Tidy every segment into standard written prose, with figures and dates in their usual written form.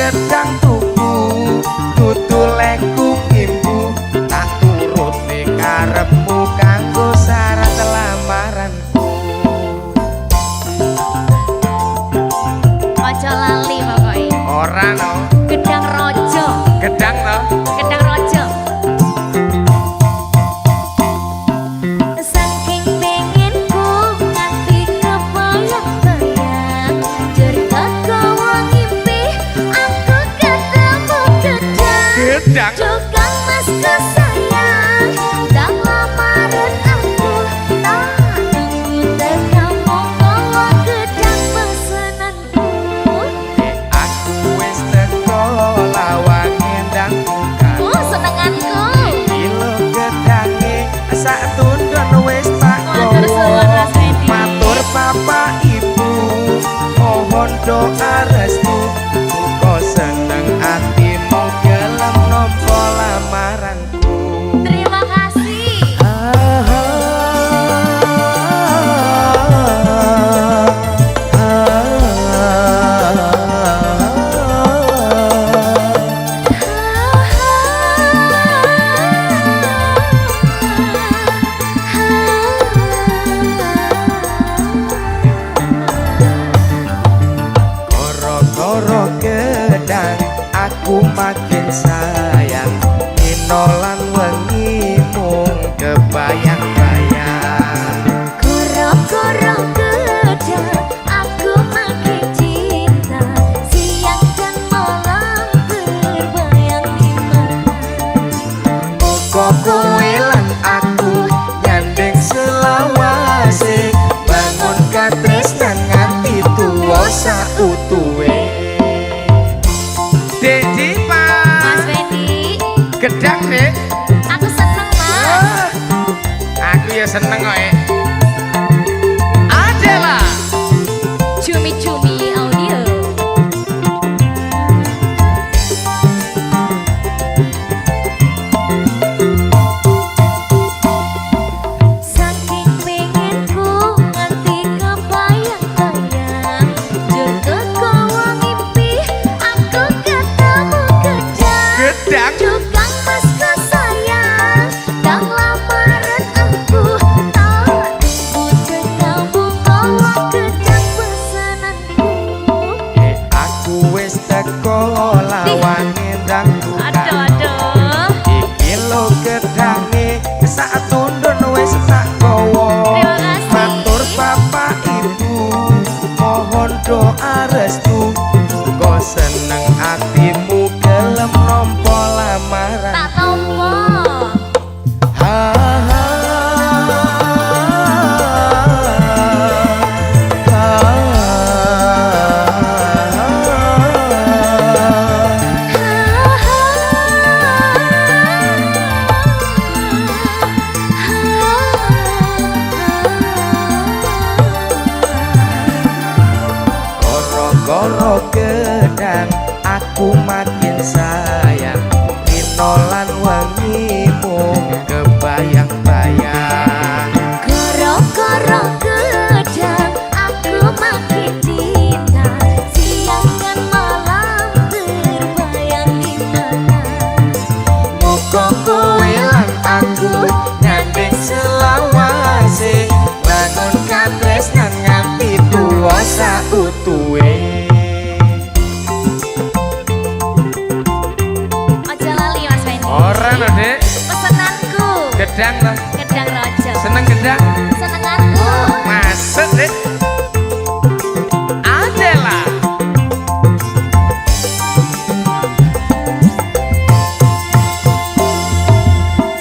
gedang tuku tutulekku imbu tak turuti karepmu kanggo syarat lamaranku. Aja lali pokoke. Ora no. Gedang rojo. Gedang no. Gedang rojo. Saking pengenku nganti kebayang-bayang cerita kowe ngimpi aku ketemu gedang. Gedang. Tukang mas kesayang dan lamaran aku tak nunggu kamu bawa gedang pesenanku. Aku wis teko lawang ngendang bukan. Senenganku. Kilo gedange sak tundun wis tak Matur suwun Mas Fendi. matur papa ibu mohon doa restu muga seneng atimu gelem nampa lamaranku. Terima kasih. Koro-koro gedang aku makin sayang inolan wengi mung kebayang-bayang. Koro-koro gedang aku makin cinta siang dan malam terbayang di mana. Muga kowe lan aku nyanding selawase bangun katresnan nganti tuwa sautuhe. Dek Dipa Mas Fendi, gedang dek. aku seneng Mas. Aku ya seneng kok. Adela Cumi-cumi audio. Saking pengenku nganti kebayang-bayang jaga kowe ngimpi aku ketemu gedang. gedang. Tukang mas kesayang dan lamaran aku tak nunggu kamu bawa gedang pesenanku. Aku wis teko lawan ngendang bukan. Aduh. Iki lo gedange sak tundun wis tak kowo. Terima kasih. Matur papa ibu mohon doa restu muga seneng atimu gelem nampa lamaran. Tak tompo. Ha, ha, Koro-koro gedang aku makin sayang inolan wengi mung kebayang-bayang. Koro-koro gedang aku makin cinta siang dan malam terbayang di mana. Muga kowe lan aku nyanding selawase bangun katresnan nganti tuwa sautuhe. Aja lali Mas Fendi. Ora no dek. Pesenanku Gedang lah. gedang rojo. Seneng gedang. Senenganku. Masuk dek. Adela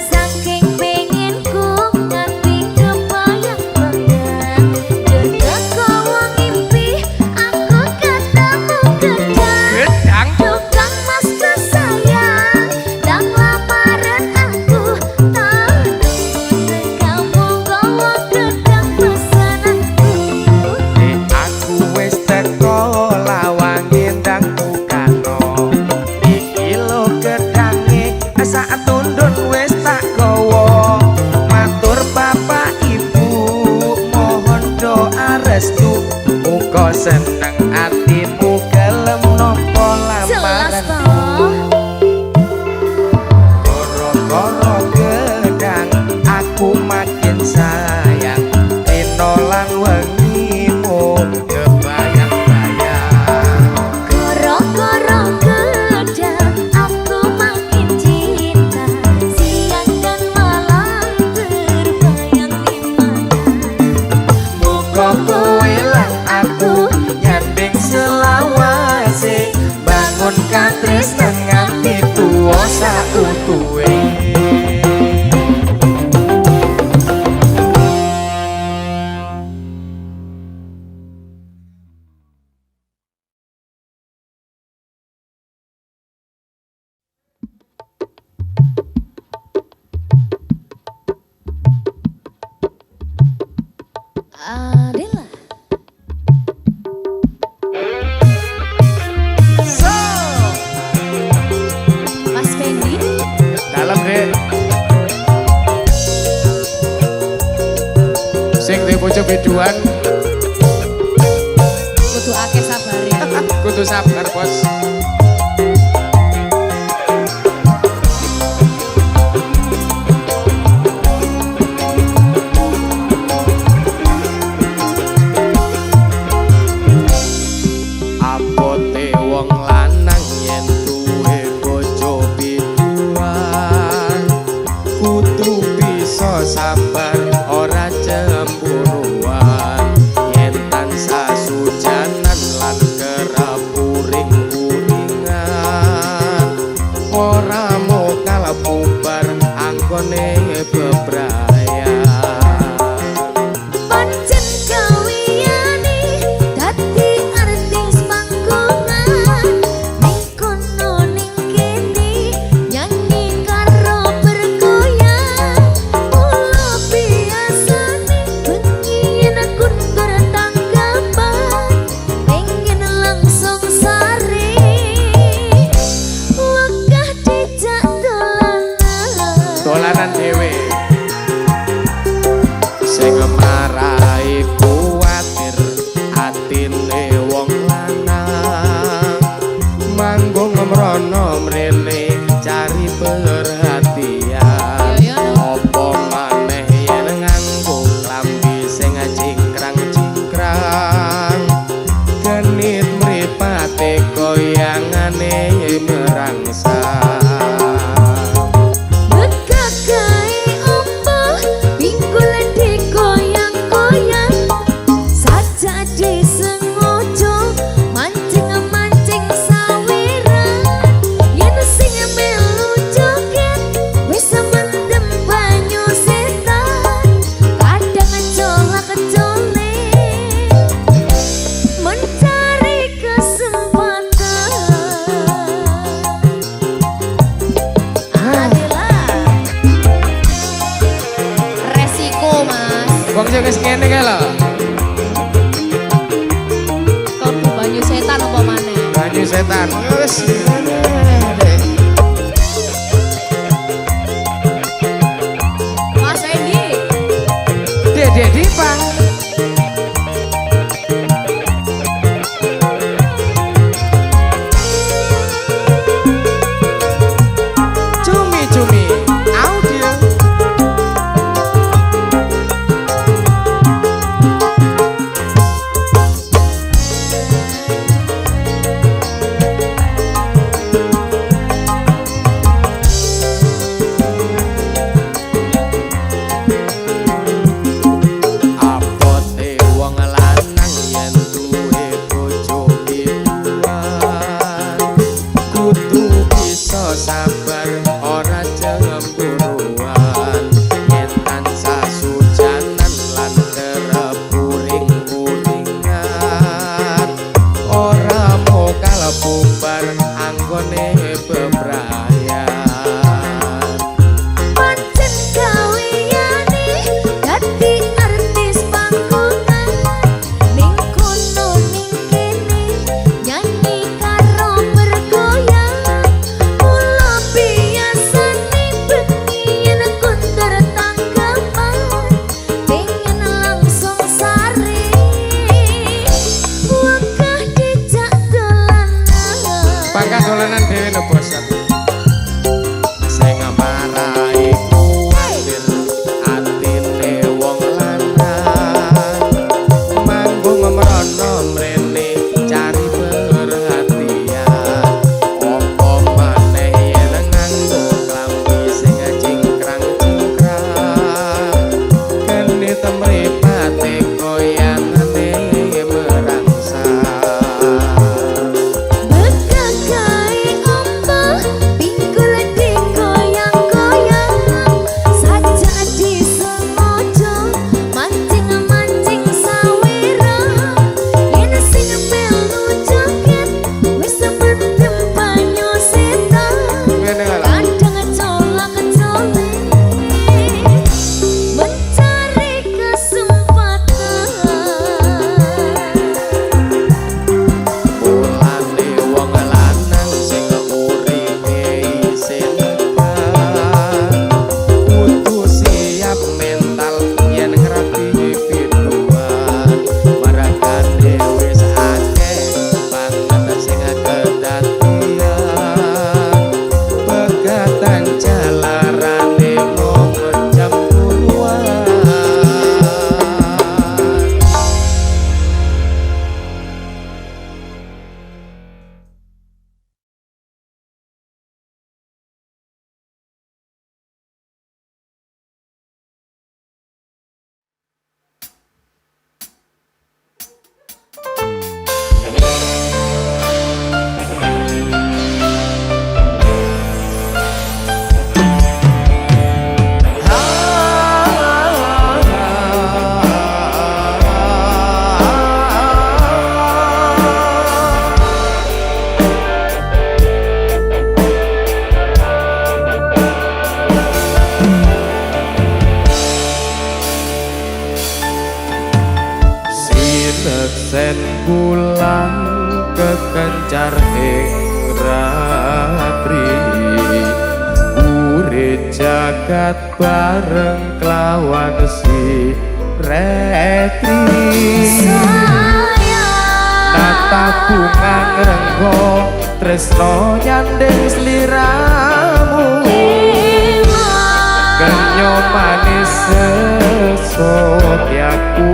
Saking pengenku nganti kebayang-bayang jaga kowe ngimpi aku ketemu gedang. gedang. Tukang mas kesayang dan lamaran aku tak nunggu kamu bawa gedang pesenanku. bangun katresnan nganti tuwa sautuhe. Adela. So, Mas Fendi. dalam dek. Sing di pojok biduan, Kudu akeh sabare. kudu sabar bos. Apote wong lanang yen duwe bojo biduan, kudu bisa sabar ora cemburuan. Yen tansah sujanan lan kerep uring-uringan, ora mokal bubar anggone bebrayan. Pancen kawiyane dadi artis panggongan ning kono ning kene nyanyi karo bergoyang mula biasane bengi yen aku ndur tanggapan pengen langsung sare wakah dijak Dolanan dhewe sing marai kuwatir atine wong lanang manggung mrono mrene cari perhatian. Apa maneh yen nganggo klambi sing cingkrang-cingkrang, genit mripate goyangane merangsang. Bekakai opo pinggulan digoyang-goyang saja disengojo mancing-mancing sawiran yen sing melu joget wis mendem banyu setan kadang colak-colek mencari kesempatan. Adela. Resiko mas Wong sing wis ngene kae lho. Kalbu banyu setan apa maneh Banyu setan. Wis. Mas Fendi Dek Dipang. Cumi-cumi audio. Apote wong lanang yen duwe bojo biduan, kudu bisa sabar ora cemburuan. Yen tansah sujanan lan kerep uring-uringan, ora mokal bubar anggone bebrayan. pancen kawiyane dadi artis panggongan ning kono ning kene nyanyi karo bergoyang mula biasane bengi yen aku ndur tanggapan pengen langsung sare wakah dijak dolanan. Pangkat dolanan dhewe no bos aku. Sing marai kuwatir atine wong lanang manggung mrono mrene cari perhatian. Apa maneh yen nganggo klambi sing cingkrang-cingkrang, genit mripate goyangane merangsang. Bekakai kekencar ing ratri urip jagat bareng kelawan si retri nata bunga ngrenggo tresno nyandeng sliramu kenyo manis sesotyaku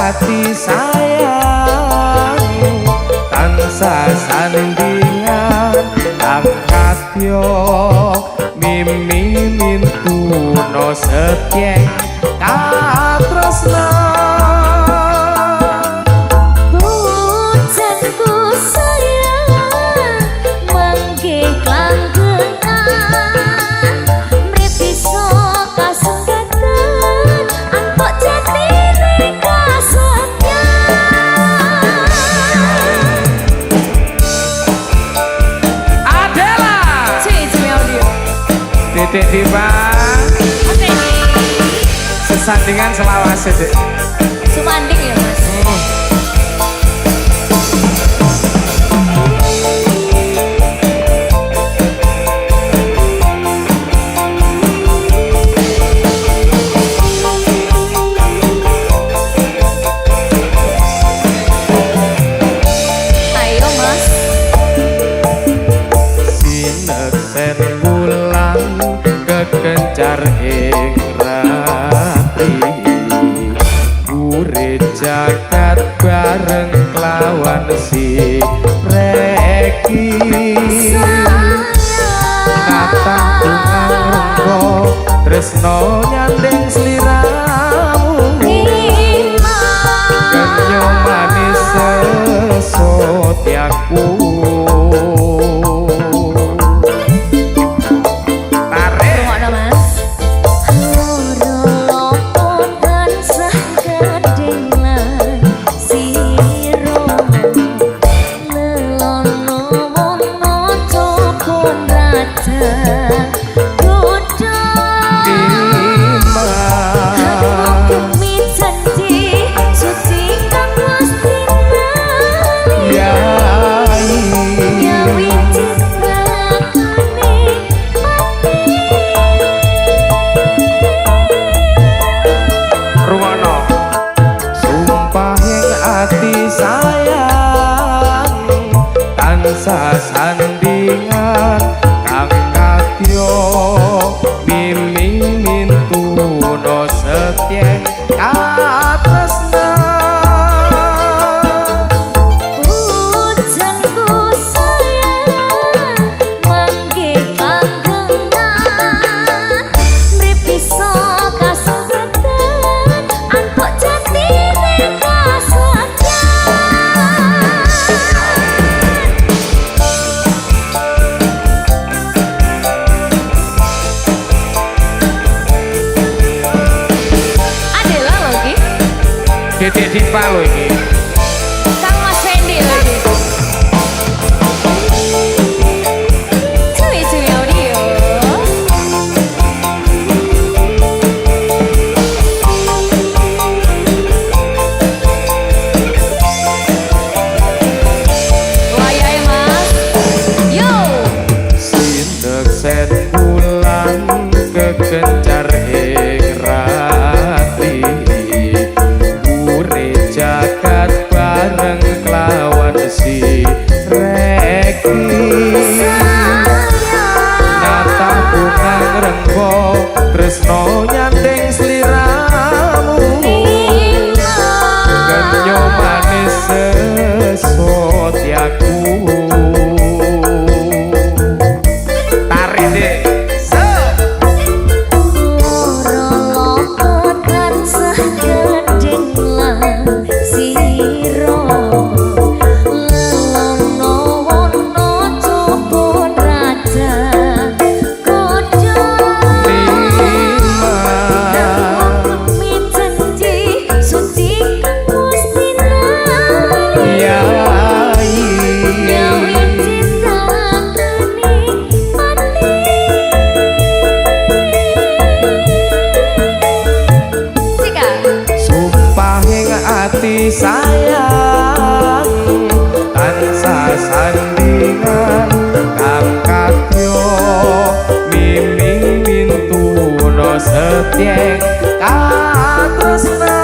ati sayang tansah sanendingan angkatyo mimi mintuno setyeng katresna bojanku sayang mangke klanggengan mrip iso kasengketan antuk jatine Dek Diva sesandingan selawase Dek sumanding ya Mas ayo Mas sineksen bulan kekencar ing ratri urip jagat bareng kelawan si reki kata bunga renggo tresno nyandeng sliramu kenyo manis sesotyaku sandingan kang katyo mimi mintuno setyeng katresna bojanku sayang mangke klanggengan mrip iso kasengketan antuk jatine Dek Diva lho iki Kang Mas Fendi lho iki cuy audio wayahe Mas yo sineksen bulan kekencar ing ratri jagat bareng kelawan si reki nyata bunga ngrenggo tresno nyandeng sliramu kenyo manis sesotyaku Dek. Ati sayang tansah sandingan kang katyo miming mintuno setyeng katresna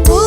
tu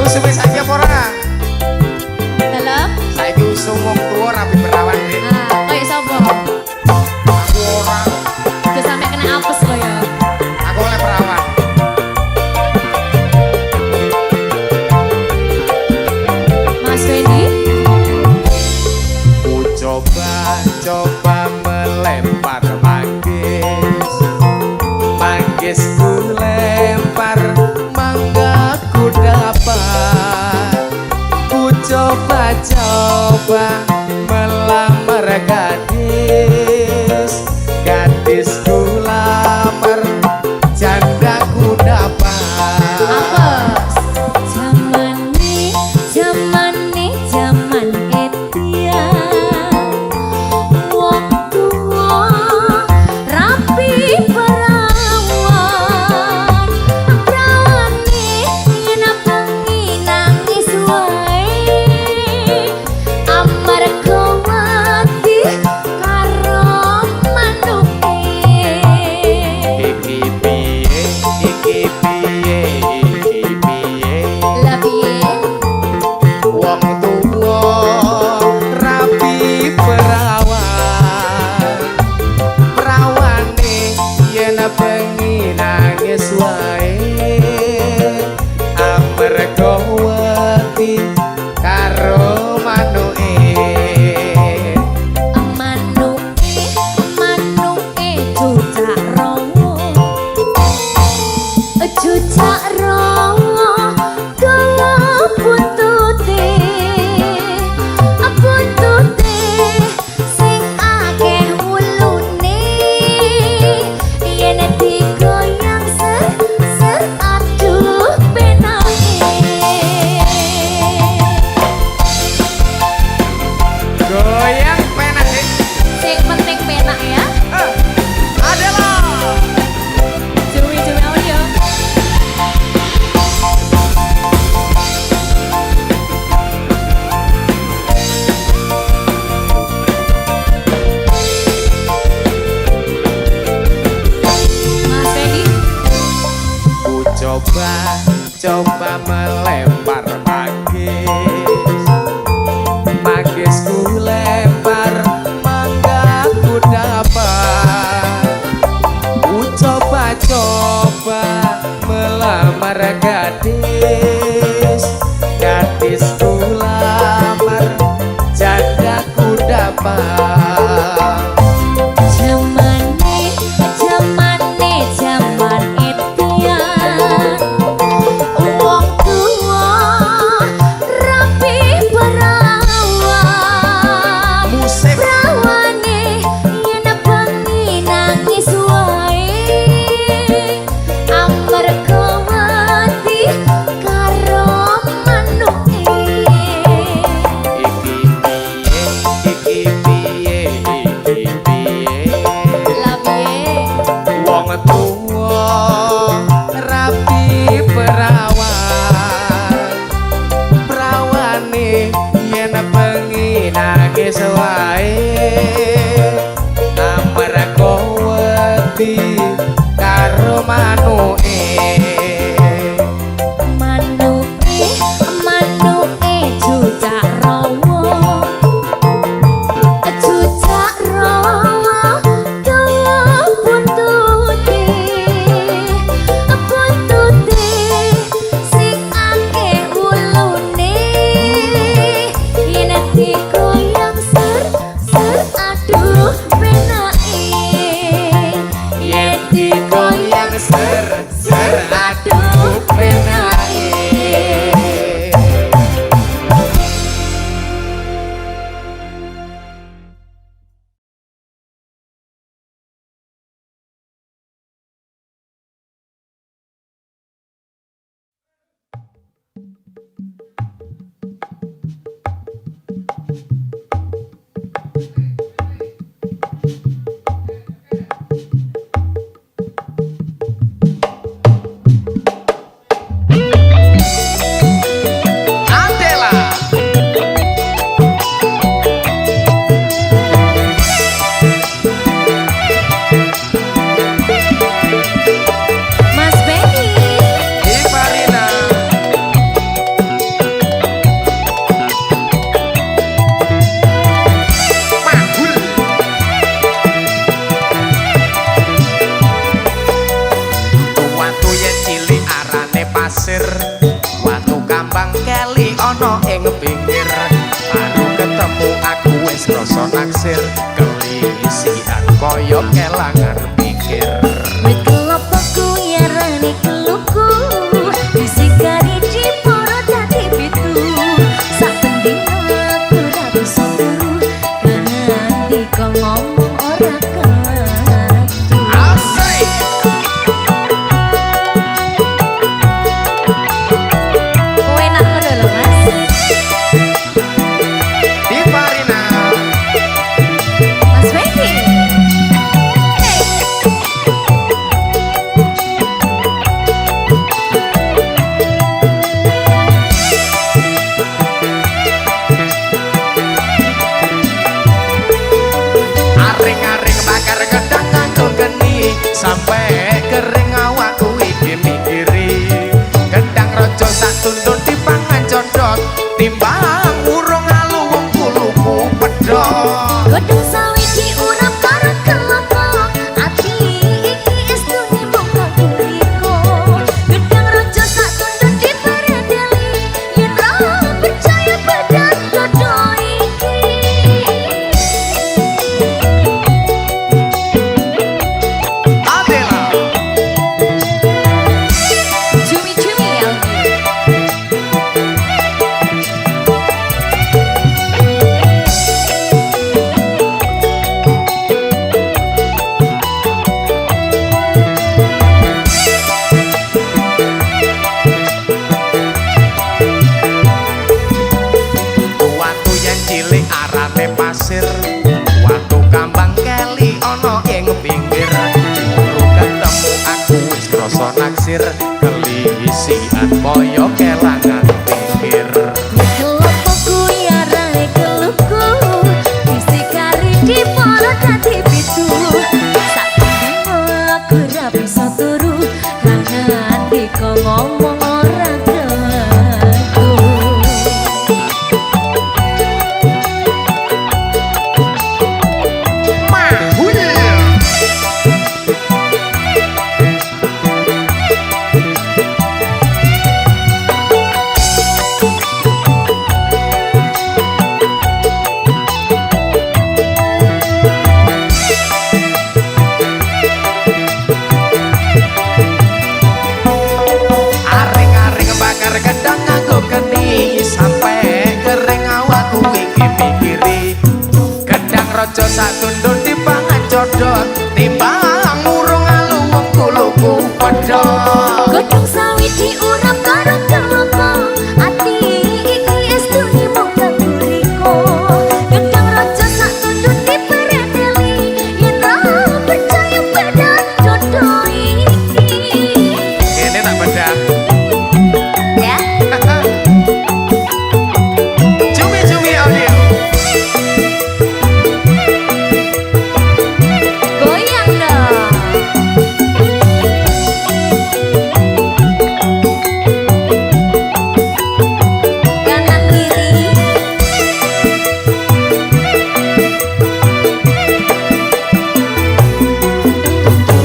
usume saiki apa ora? Dalam. Saiki usum wong tuwa rapi perawan. Ah, kayak sapa? Aku ora, Udah sampe kena apes lo ya. aku oleh perawan. Mas Fendi. Ku coba melempar manggis, manggis ku lempar, mangga ku dapat. Ku coba melamar gadis, gadis ku lamar, janda ku dapat. Apes. Zaman edian. Wong tua rapi perawan. Prawane yen bengi nangis wae. Amarga wedi karo manuke. Iki piye, iki piye, iki piye. Lah piye? Wong tuwa rapi perawan, perawane yen bengi nangis wae. Amarga wedi karo manuke. Manuke cucak rowo. Cucak rowo gawa buntute. Buntute sing akeh wulune. Yen digoyang ser aduh penake. Goyang penak sih. Sing penting penak ya. Adalah. Cumi audio. Mas Fendi. Ku coba melempar manggis, manggis ku lempar, mangga ku dapat. Ku coba melamar gadis, gadis ku lamar, janda ku dapat. Zaman edian. Wong tua rapi perawan. Musik. Prawane yen bengi nangis wae. Amarga wedi karo manuke. Iki piye, iki piye. Lah piye? Wong tuwa rapi perawan, perawane yen bengi nangis wae. Amarga wedi karo manuke. Manuke cucak rowo. Cucak rowo gawa buntute. Buntute sing akeh wulune. Yen digoyang ser aduh penake. Yen digoyang ser wis rasa naksir kelisian kaya kelangan pikir Wit kelapa kuyarane keluku disikari diporo dadi pitu sak pending aku ra bisa turu nganti kok ngomong ora katu asik enak ngono lho Mas di Farina Mas Wendy aring-aring bakar gedang nganggo geni sampai kering awakku iki mikiri gedang raja sak tundun dipangan codot timbang urung alu wong kuluku pedhot Godhong sawi diurap karo kelapa ati iki estune mung kakuriko gedang raja sak tundun diperedeli yen ra percaya badan godho iki Adela cumi-cumi ya watu yen cilik arane pasir watu kambang keli ana ing pinggir guru ketemu aku wis krasa naksir kelisian kaya kelangan pikir kelapa kuyarane keluku disikari diporo dadi pitu sak dino aku ra bisa turu nganti kok ngomong ora katu mahul aring-aring bakar gedang nganggo geni sampai kering awakku iki mikiri gedang raja sak tundun dipangan codot timbang urung alu wong kuluku pedhot Godhong sawi diurap karo kelapa ati iki estune mung kakuriko gedang raja sak tundun diperedeli yen ra percaya badan godho iki ini tak bedah ya cumi-cumi audio goyang dong kanan kiri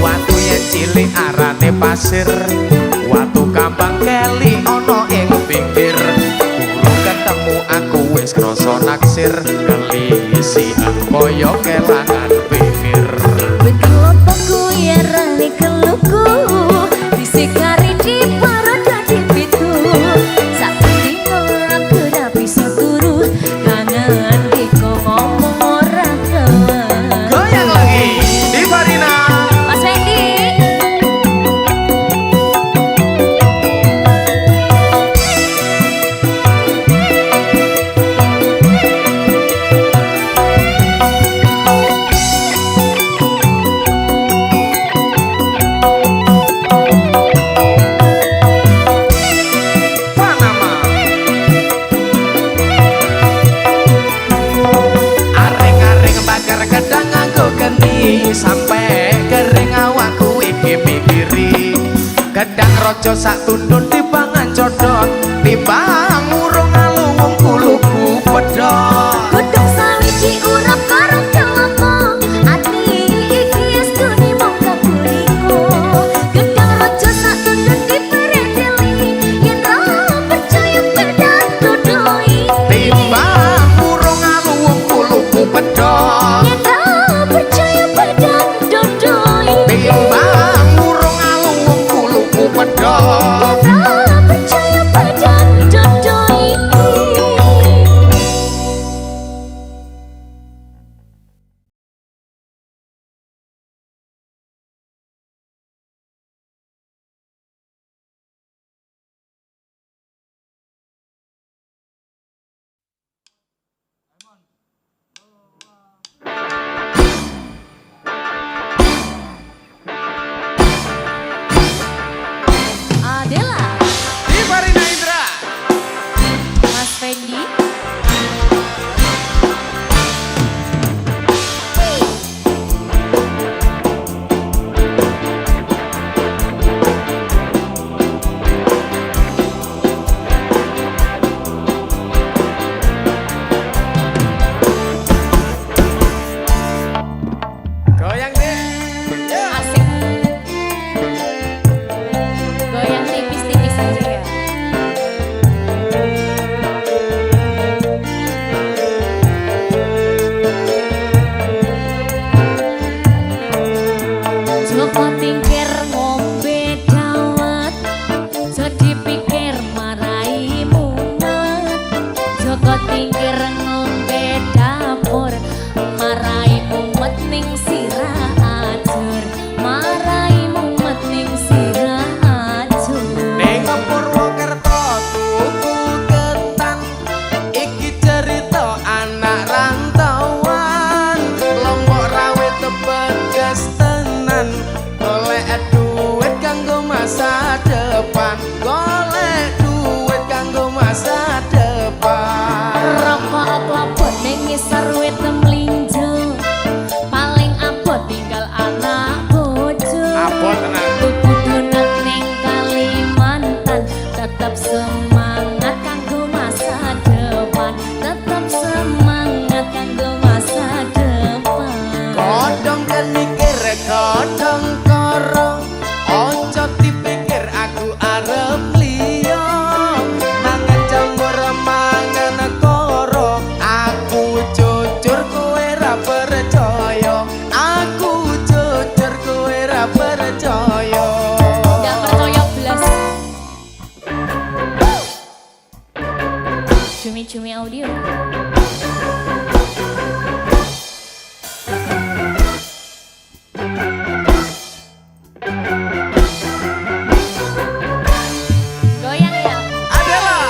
watu yen cilik arane pasir watu kambang keli ana ing pinggir guru ketemu aku wis krasa naksir kelisian kaya kelangan pikir wit kelapa kuyarane keluku disikari diporo dadi pitu sak dino aku ra bisa turu nganti kok ngomong ora katu goyang lagi di Farina Mas Wendy Panama aring-aring bakar gedang nganggo geni sampai kering awakku iki mikiri gedang raja sak tundun dipangan codot timbang urung alu wong kuluku pedhot Godhong sawi diurap karo kelapa ati iki estune mung kakuriko gedang raja sak tundun diperedeli yen ra percaya badan godho iki timbang urung alu wong kuluku kedok Yen ra percaya padang dodoi timbang urung alung wong kuluku pedok Yen ra percaya padang dodoi Adela di Marina Indra Mas Fendi goyang deh asik goyang tipis-tipis aja ya Joko tingkir ngombe dawet jadi pikir marai mumet Joko tingkir ngombe dapur marai mumet ning sirah ajur marai mumet ning sirah ajur ning Purwokerto tuku ketan iki cerita anak rantauan Lombok rawit tebegas tenan golek duit kanggo masa depan golek duit kanggo masa depan rokok klopot ning ngisor wit mlinjo paling abot tinggal anak bojo abot tenan tuku donat ning Kalimantan tetap semangat kanggo masa depan tetap semangat kanggo masa depan kodong kan mikir kodong korong ojo dipikir aku arep liya mangan jamur mangan koro aku jujur kowe ra percaya aku jujur kowe ra percaya nggak percaya belas cumi-cumi audio goyang ya adalah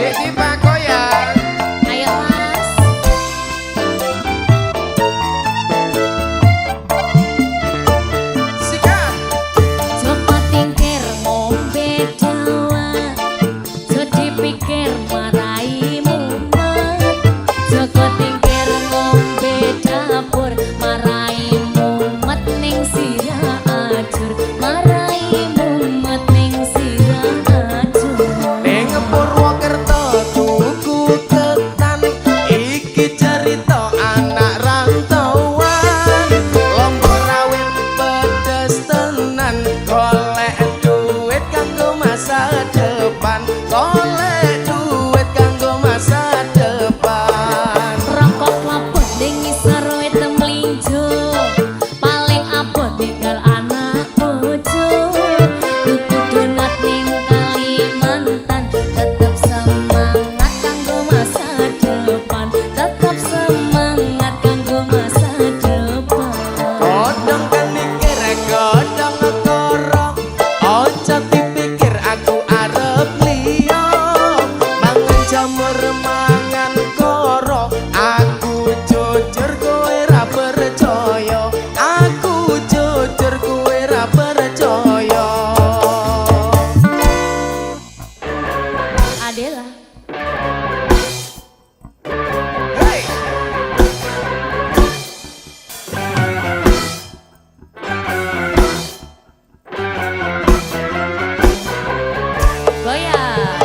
di Pakoyan ayo mas sikat Joko tingkir ngombe dawet jadi pikir marai mumet Joko tingkir ngombe dapur marai mumet ning sirah ajur marai mumet ning sirah ajur ning Purwokerto tuku ketan iki cerita anak rantauan Lombok rawit pedes tenan golek duit kanggo masa depan golek duit kanggo masa depan rokok klopot ning ngisor wit mlinjo paling abot tinggal anak bojo tuku donat ning Kalimantan tetap semangat kanggo masa depan tetap semangat kanggo masa depan kodong kan mikir kodong koro ojo dipikir aku arep liya mangan jamur mangan koro aku jujur kowe ra percaya aku jujur kowe ra percaya Adela hey goyang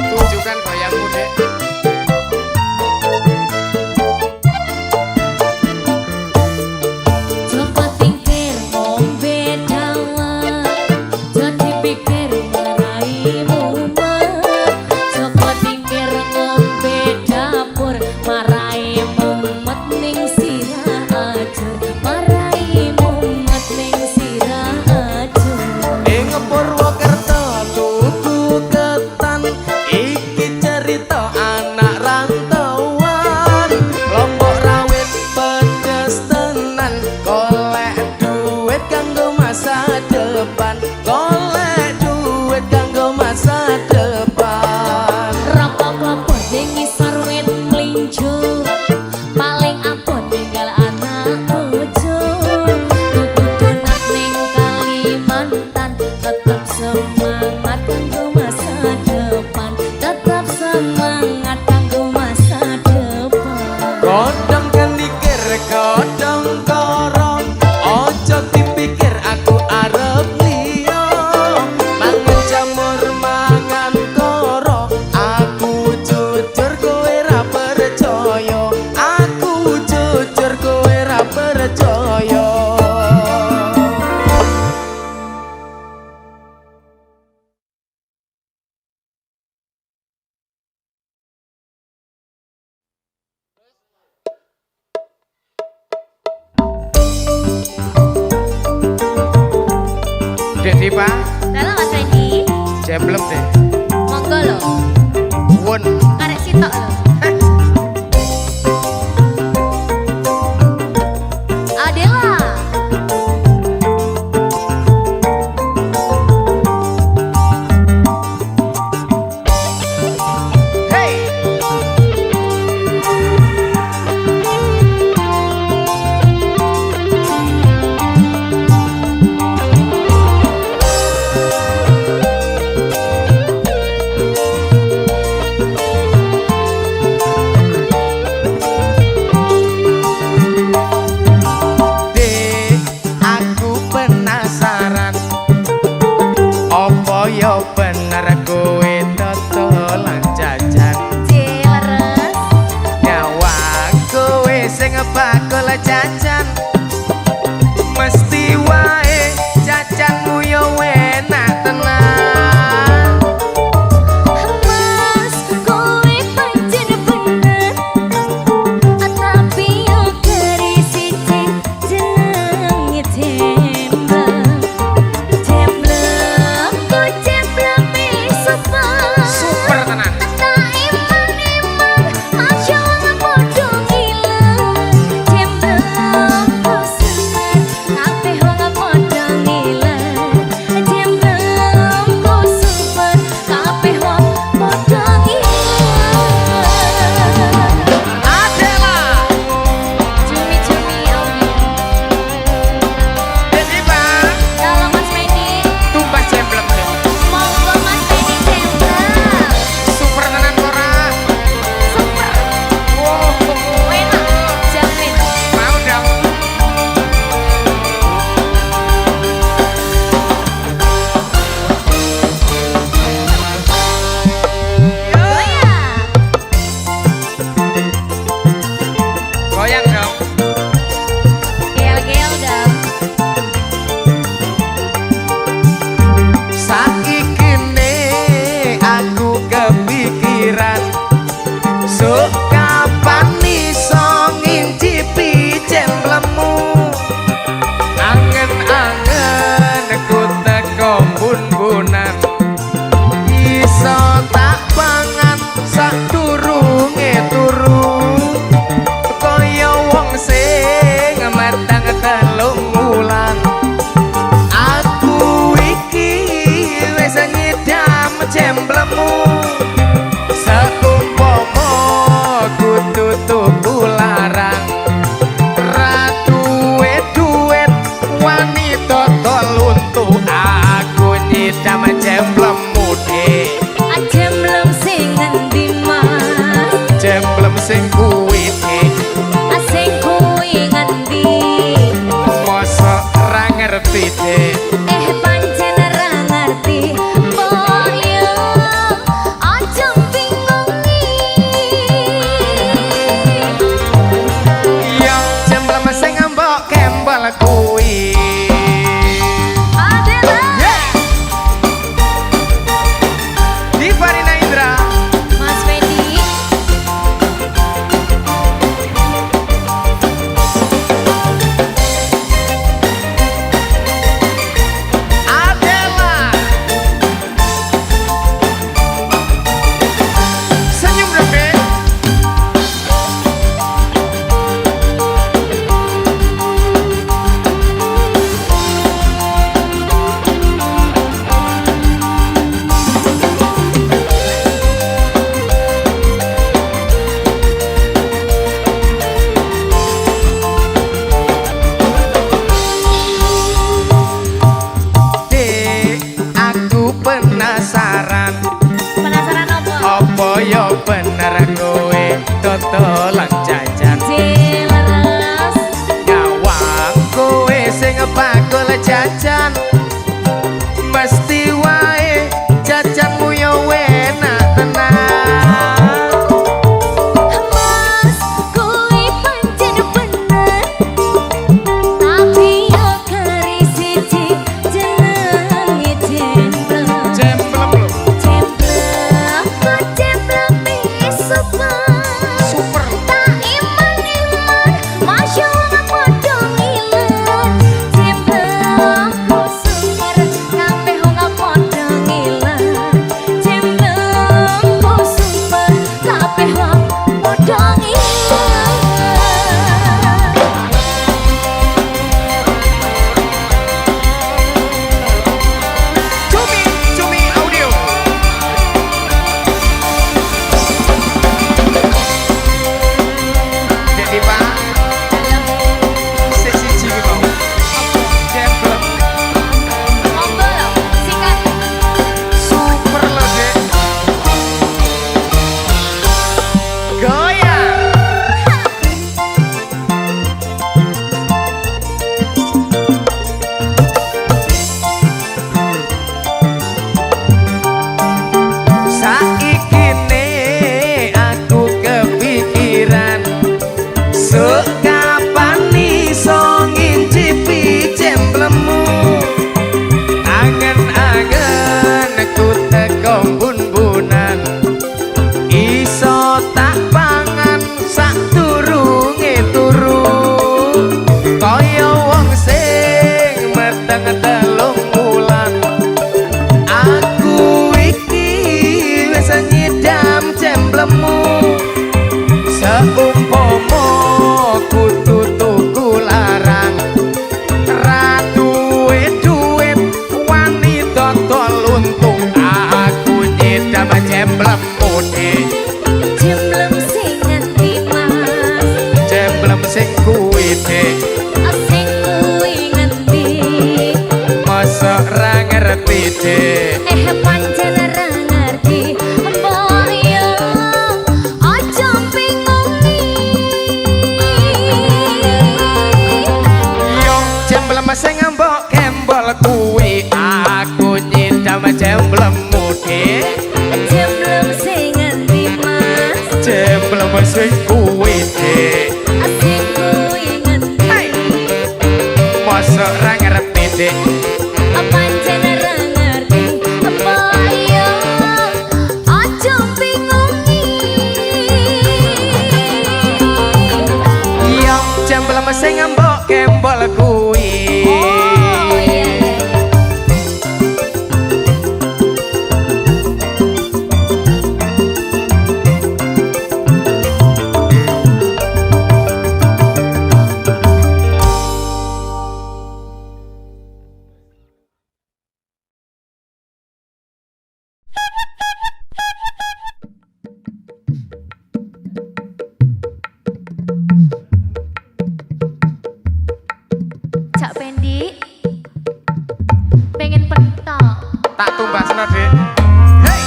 tunjukkan goyangmu dek Joko tingkir ngombe Dek Dipa, Dalam Mas Randy, jemblem deh. monggo lo, Wun. karek sitok lo. Adela, Hey. Dek, aku penasaran. Apa ya bener kowe dodolan jajan? Cileres, Nyawa kowe sing bakul jajan. Mesti wae jajanmu yo enak tenan. Mas, kowe pancen bener, tapi yo kerisi jenenge jemblem. Jemblem, kok jemblem super. Super tenan. Tak iman-iman, masya Allah podo ngilang. Jemblem, kok seneng, kabeh wong podo ngilang. Jemblem, kok super, kabeh wong podo ngilang. Adela, Cumi-cumi oke. Dek Dipa, Kalau Mas Medi, tumbas jemblem deh. monggo Mas Medi jemblem. Super tenan ora? Super, Wow, enak, jamin. mau dong. Goyang. Goyang dong. Gel-gel dong. Saiki ne aku kepikiran. Sok kapan iso ngincipi jemblemu? Angen-angen ku teko bun-bunan. Iso tak pangan sadurunge turu. Kaya wong sing matang telung wulan. Aku iki wis ngidam jemblemu. Seumpama kudu tuku larang. Ratuwe duit wani dodol untu. Aku nyidam jemblemu dek. Jemblem sing ngendi Mas? Jemblem sing kuwi dek. Sing kuwi ngendi? Mosok ra ngerti dek. Pancen ra ngerti. Boyo aja bingungi. Yo jemblem sing mbok kembal kuwi. Adela, Yeah. Dipa Rina Indra. Mas Medi, Adela. Senyum dong dek. Dek, aku penasaran. penasaran apa? Apa ya bener kowe dodolan jajan? Cileres, Nyawang kowe sing bakul jajan. Mesti wae jajanmu yo enak tenan. Mas, kowe pancen bener, tapi yo kerisi jenenge jemblem. Jemblem lho. Jemblem, kok jemblem super. Super. Tak iman-iman, masya Allah podo ngilang. Jemblem, kok mosok ra ngerti dek pancen ra ngerti mbok yo aja bingungi yo jemblem sing mbok kembol kuwi aku nyidam jemblemmu dek jemblem sing ngendi mas jemblem sing kuwi dek asing kuwi ngendi mosok ra ngerti dek pancen ra ngerti mbok yo aja bingungi yo jemblem sing mbok kembol kuwi oh iya Cak Pendi pengen pentok tak tumbasno dek hei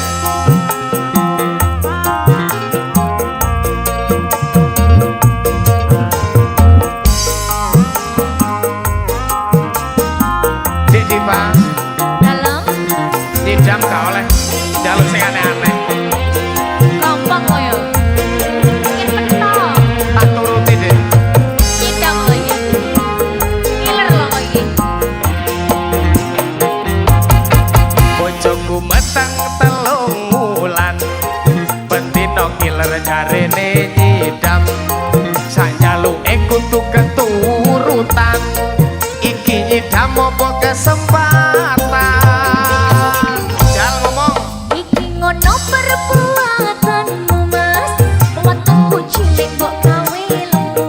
Dek Diva dalam nidam gak oleh jaluk sing aneh-aneh gampang koyo pengen pentok tak turuti dek nyidam lho iki ngiler lho kok iki bojoku meteng telung wulan bendino ngiler jarene nyidam sak jaluke kudu keturutan iki nyidam apa kesempatan jal ngomong iki ngono perbuatanmu mas wetengku cilik kok gawe lemu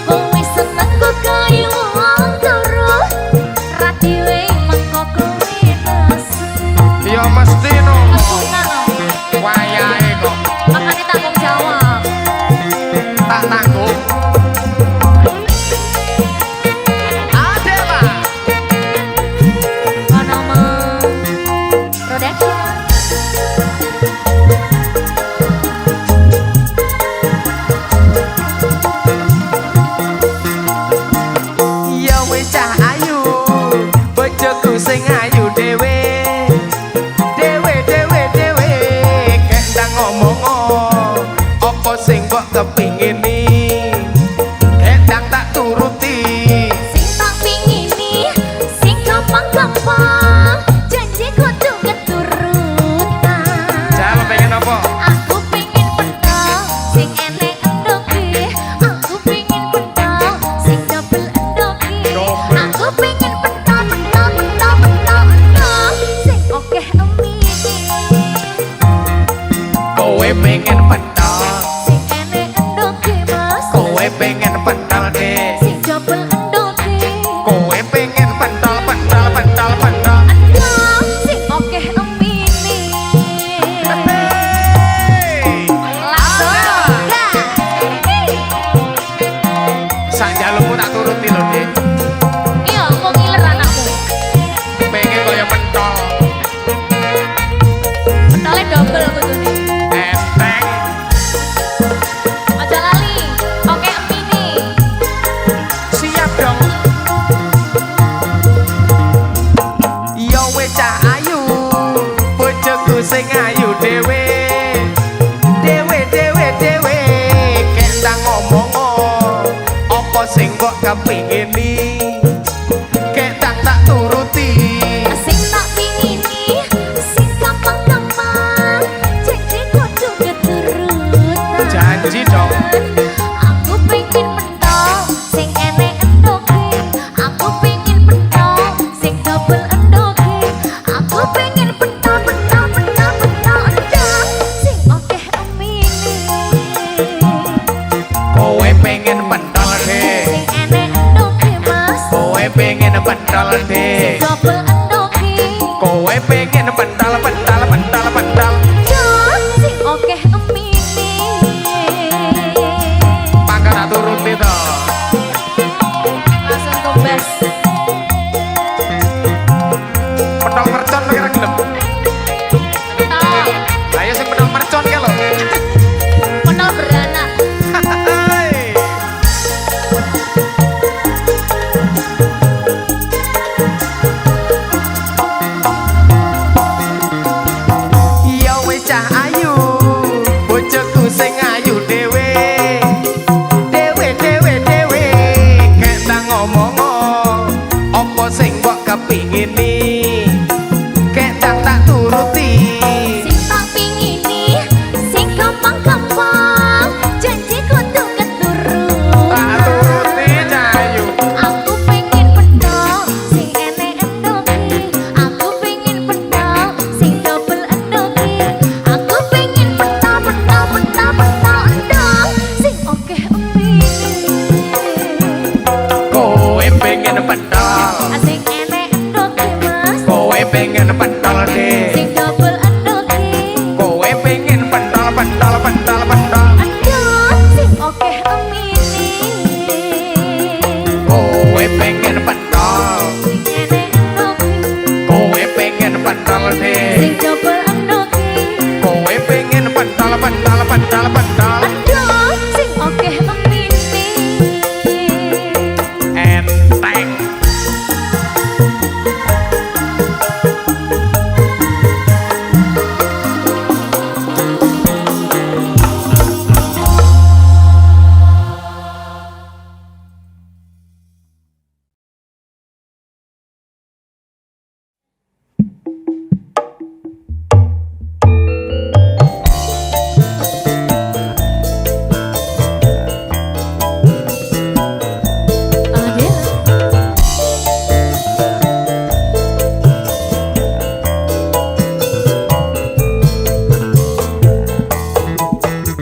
kowe seneng kok kayu wong loro ra dhewe mengko kowe nesu ya mesti no Kesungan lho. wayahe kok Makanya tanggung jawab. tak tanggung Adela Ono mah production. ya wis cah ayu bojoku sing ayu dhewe dhewe dhewe dhewe kendang ngomong apa sing mbok kepingini kendang tak turuti Sing tak pingini, sing gampang-gampang. Janji kudu keturutan. jal pengen apa Aku pingin pentol, sing enek endoke. Aku pingin pentol, sing double endoke. Aku pingin pentol, pentol, pentol, pentol, pentol, sing okeh emini. kowe pengen pentol Sing enek endoke mas, kowe pengen pentol deh sing double endoke. kowe pengen pentol pentol pentol pentol Endok, sing okeh emini. Hey! Langsung gas. sak jalukmu tak turuti lho dek Iya, mau ngiler anakmu. pengen kaya pentol Pentolnya double kudune. enteng Aja lali, oke emini. siap dong yo we cah ayu bojoku sing ayu dhewe dhewe dhewe dhewe kendang ngomong apa sing mbok kepingini kendang tak turuti Sing tak pingini, sing gampang-gampang. Janji kudu keturutan. janji dong Aku pengen pentol, sing enek endoke. Aku pengen pentol, sing double endoke. Aku pengen pentol, pentol, pentol, pentol, endok, sing okeh emini. kowe pengen pentol deh Sing enek endoke mas, kowe pengen pentol deh double endoke. kowe pengen pentol pentol pentol pentol Endok, sing okeh emini. pangkat tak turuti to Langsung tumbas. kepingini kek tak turuti Sing tak pingini sing gampang-gampang janji kudu keturut tak turuti Cahayu Aku pengen pedang sing enek endoki Aku pengen pedang sing double endoki Aku pengen pedang endong sing oke empini kowe pengen pentol Sing enek endoki mas kowe pengen pentol deh Sing double endoki kowe pengen pentol endong sing oke empini kowe pengen pentol Sing enek endoki kowe pengen pentol deh Sing double endoki kowe pengen pentol endong sing oke empini enteng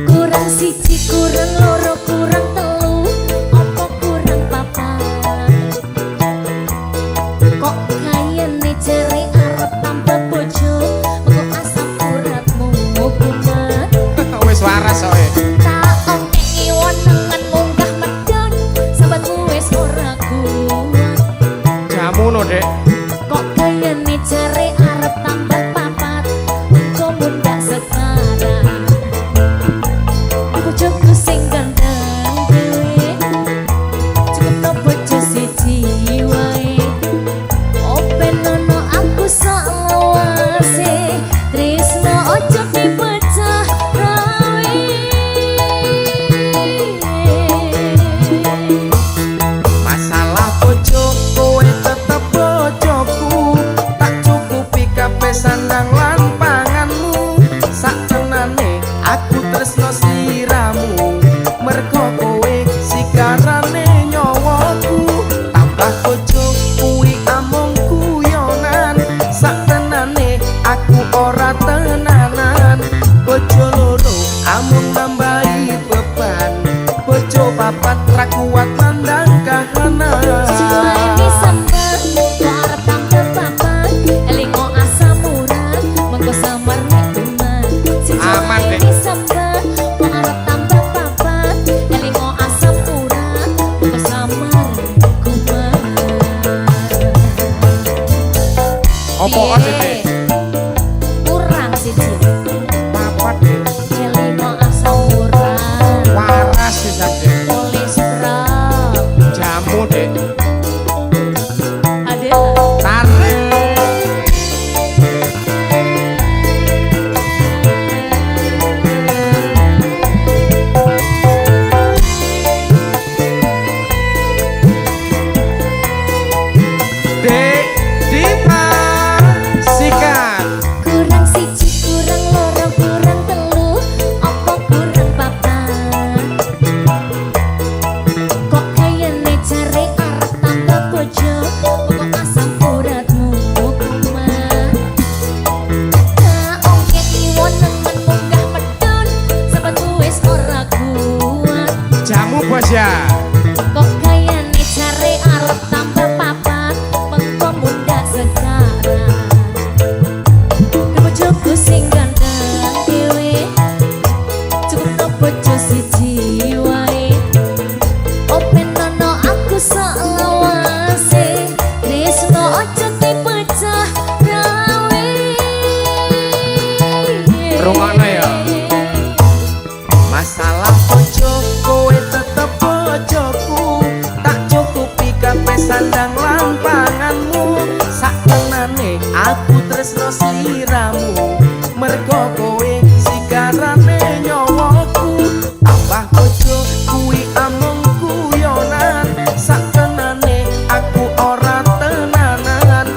Kurang siji, kurang loro, kurang telu, opo kurang papat? Kok kayane jare arep tambah bojo, kok asam uratmu kumat? wis waras kowe Tak ongkeki wonengan munggah medon, sahabatmu wis ora kuat. jamu no dek Kok kayane jare arep tambah papat, kok mundak sekarang? Bojoku sing ganteng dhewe cukup no bojo siji wae open ono aku sak lawase tresno ojo dipecah rawe masalah bojo kowe tetep bojoku tak cukupi kabeh sandang lan panganmu sak tenane aku tresno sliramu mergo kowe sikarane nyawaku tambah bojo kuwi amung guyonan sak tenane aku ora tenanan bojo loro amung nambahi beban bojo papat ra kuat mandang kahanan Jiwae sambat kok arep tambah papat elingo asam urat mengko samar nek kuman Aman, Dek. Jiwae sambat kok arep tambah papat elingo asam urat mengko samar kuman opo Piye? aja dek Kurang siji papat dek elingo asam urat waras bisa dek kolesterol jamu dek ada tarik dek dipastikan kurang siji kurang loro kurang telu apa kurang papat kok kayane jare arep tambah bojo kok asam uratmu kumat tak ongkeki wonengan munggah medon sahabatku wis ora kuat jamu bos ya kok kayane jare arep tambah papat mengko mundak sekarang bojoku sing ganteng dhewe cukup no bojo siji wae open ono aku sak lawase tresno ojo dipecah rawe Rungokno ya. masalah bojo kowe tetep bojoku tak cukupi kabeh sandang lan panganmu sak tenane aku tresno sliramu mergo kowe sikarane nyawaku tambah bojo kuwi amung guyonan sak tenane aku ora tenanan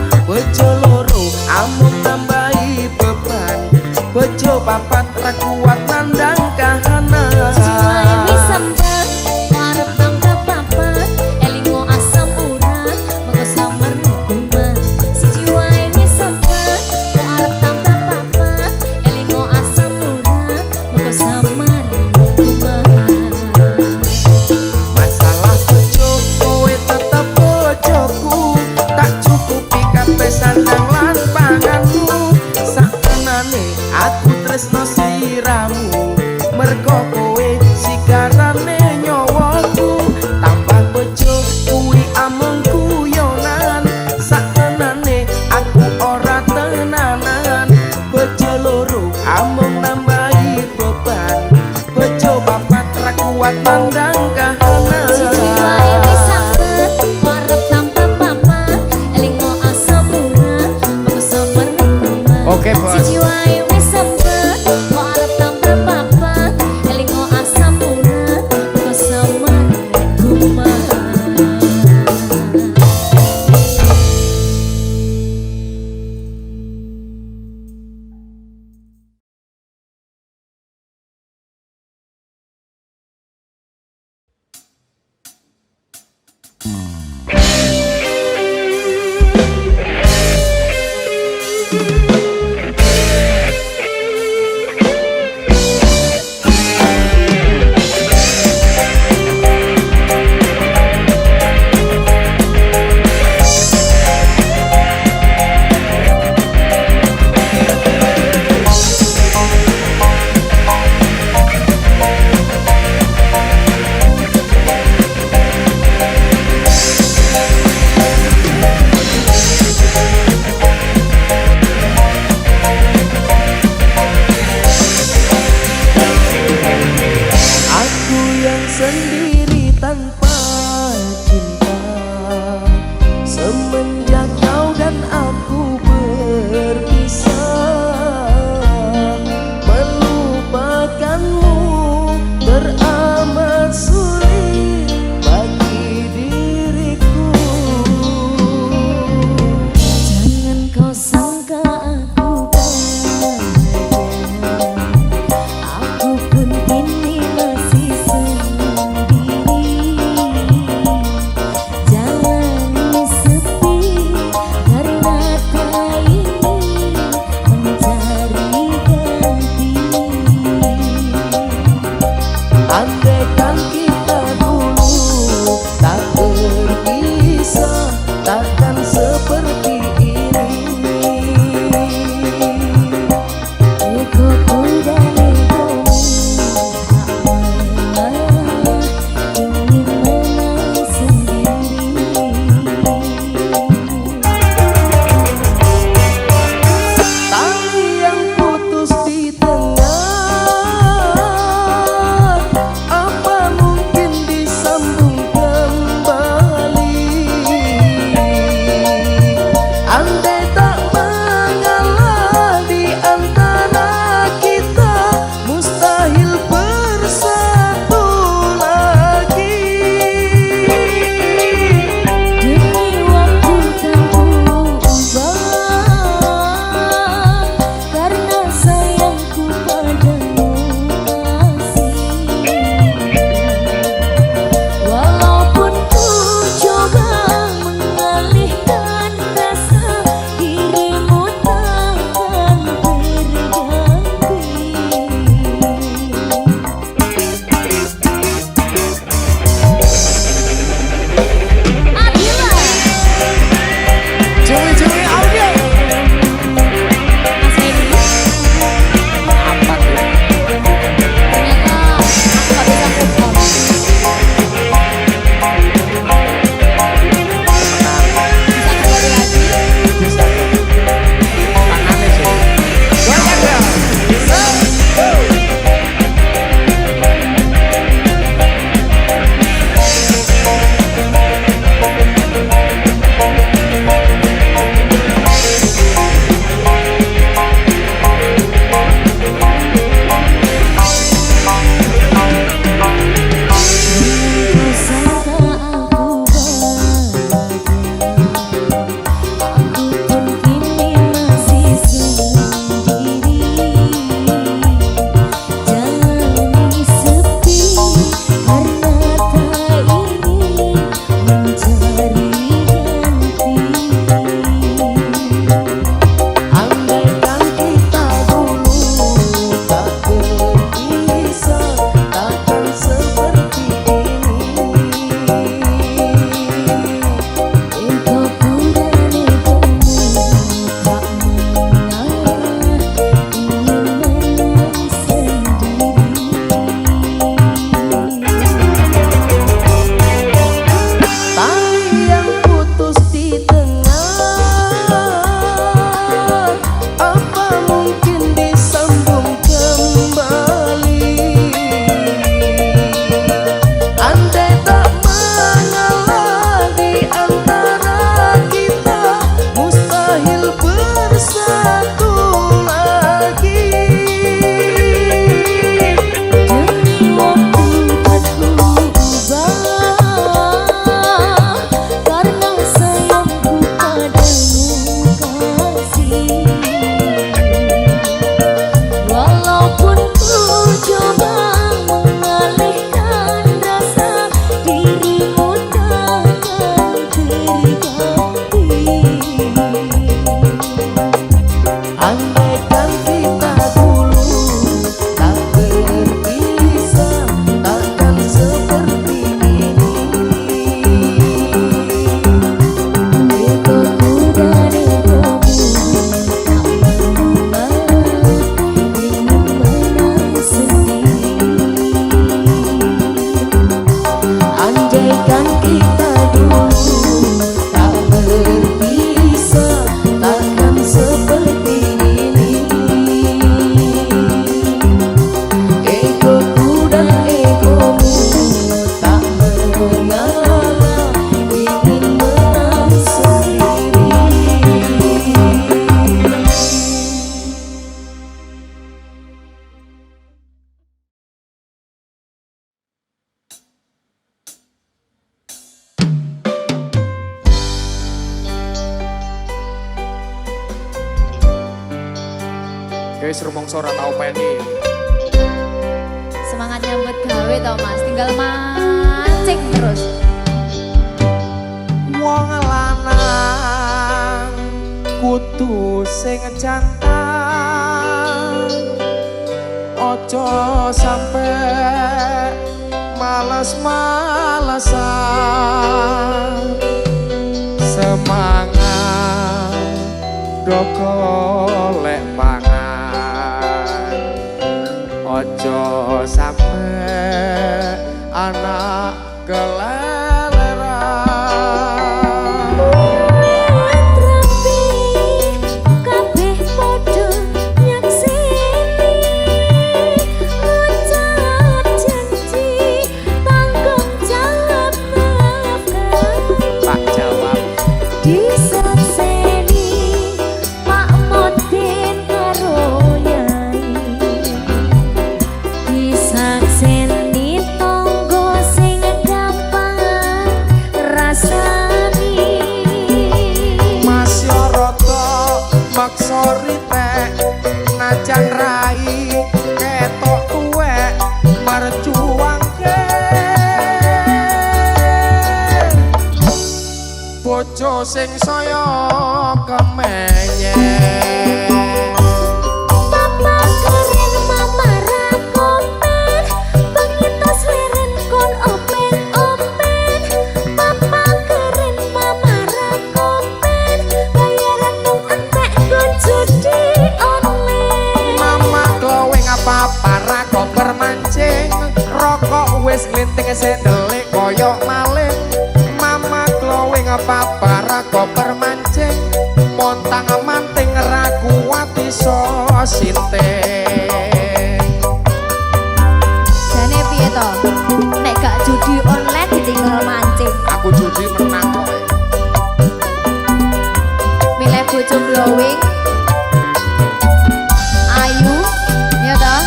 Wis rumangsa ora tau peni. Semangat nyambut gawe to Mas, tinggal mancing terus. Wong lanang kudu sing jantan, ojo sampe males-malesan. Semangat do golek pangan, ojo sampe anak keleleran. Maksori tek najan rai ketok tuwek merjuangke bojo sing saya kemenye. Para koper mancing, rokok wis nglinting sendelik koyok maling. Mama glowing para koper mancing, montang manting ra kuat iso sinting. Jane piye to? Nek gak judi online ditinggal mancing. Aku judi menang kok. Milih bojo glowing. Ayu, ya toh?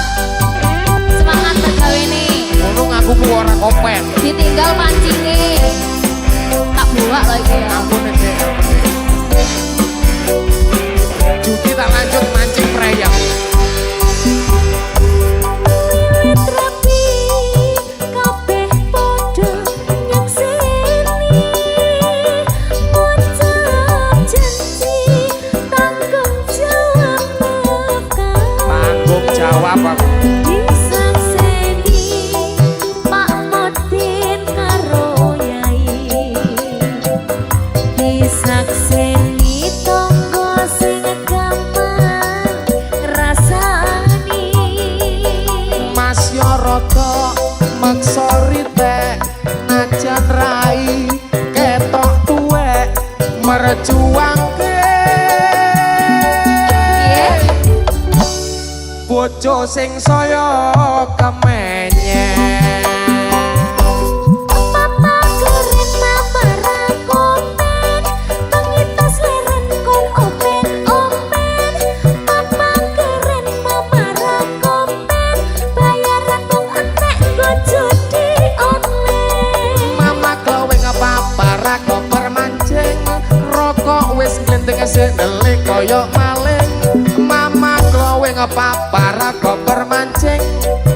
Semangat bergawe nih. Ngono ngaku ku ora kopen. Ditinggal mancingnya. Tak buak lagi ya. Ampun Dek. Judi tak lanjut mancing preyang. Tanggung jawab aku. Maksori tek najan rai ketok tuwek merjuangke bojo sing saya kemenye. Sendelik koyok maling, mama glowing para koper mancing,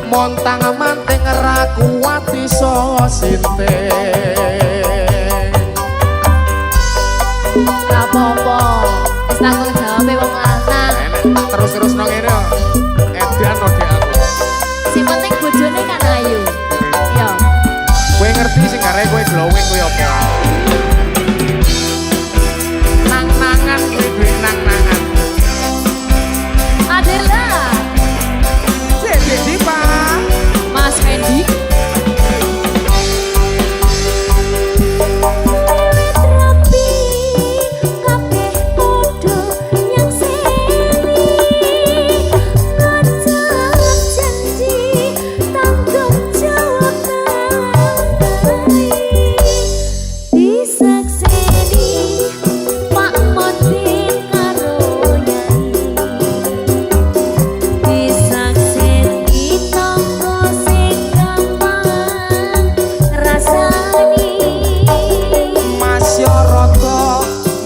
montang manting ra kuat iso sinting. Apa-apa, wis tanggung jawabe wong lanang. Enek terus-terus nang ngene yo. Edian no Dek aku. Si penting bojone kan ayu. Yo. Kowe ngerti sing gare kowe glowing kuwi apa? Nang-nangan kuwi nang-nangan. Adalah Jadi Pak Mas Fendi.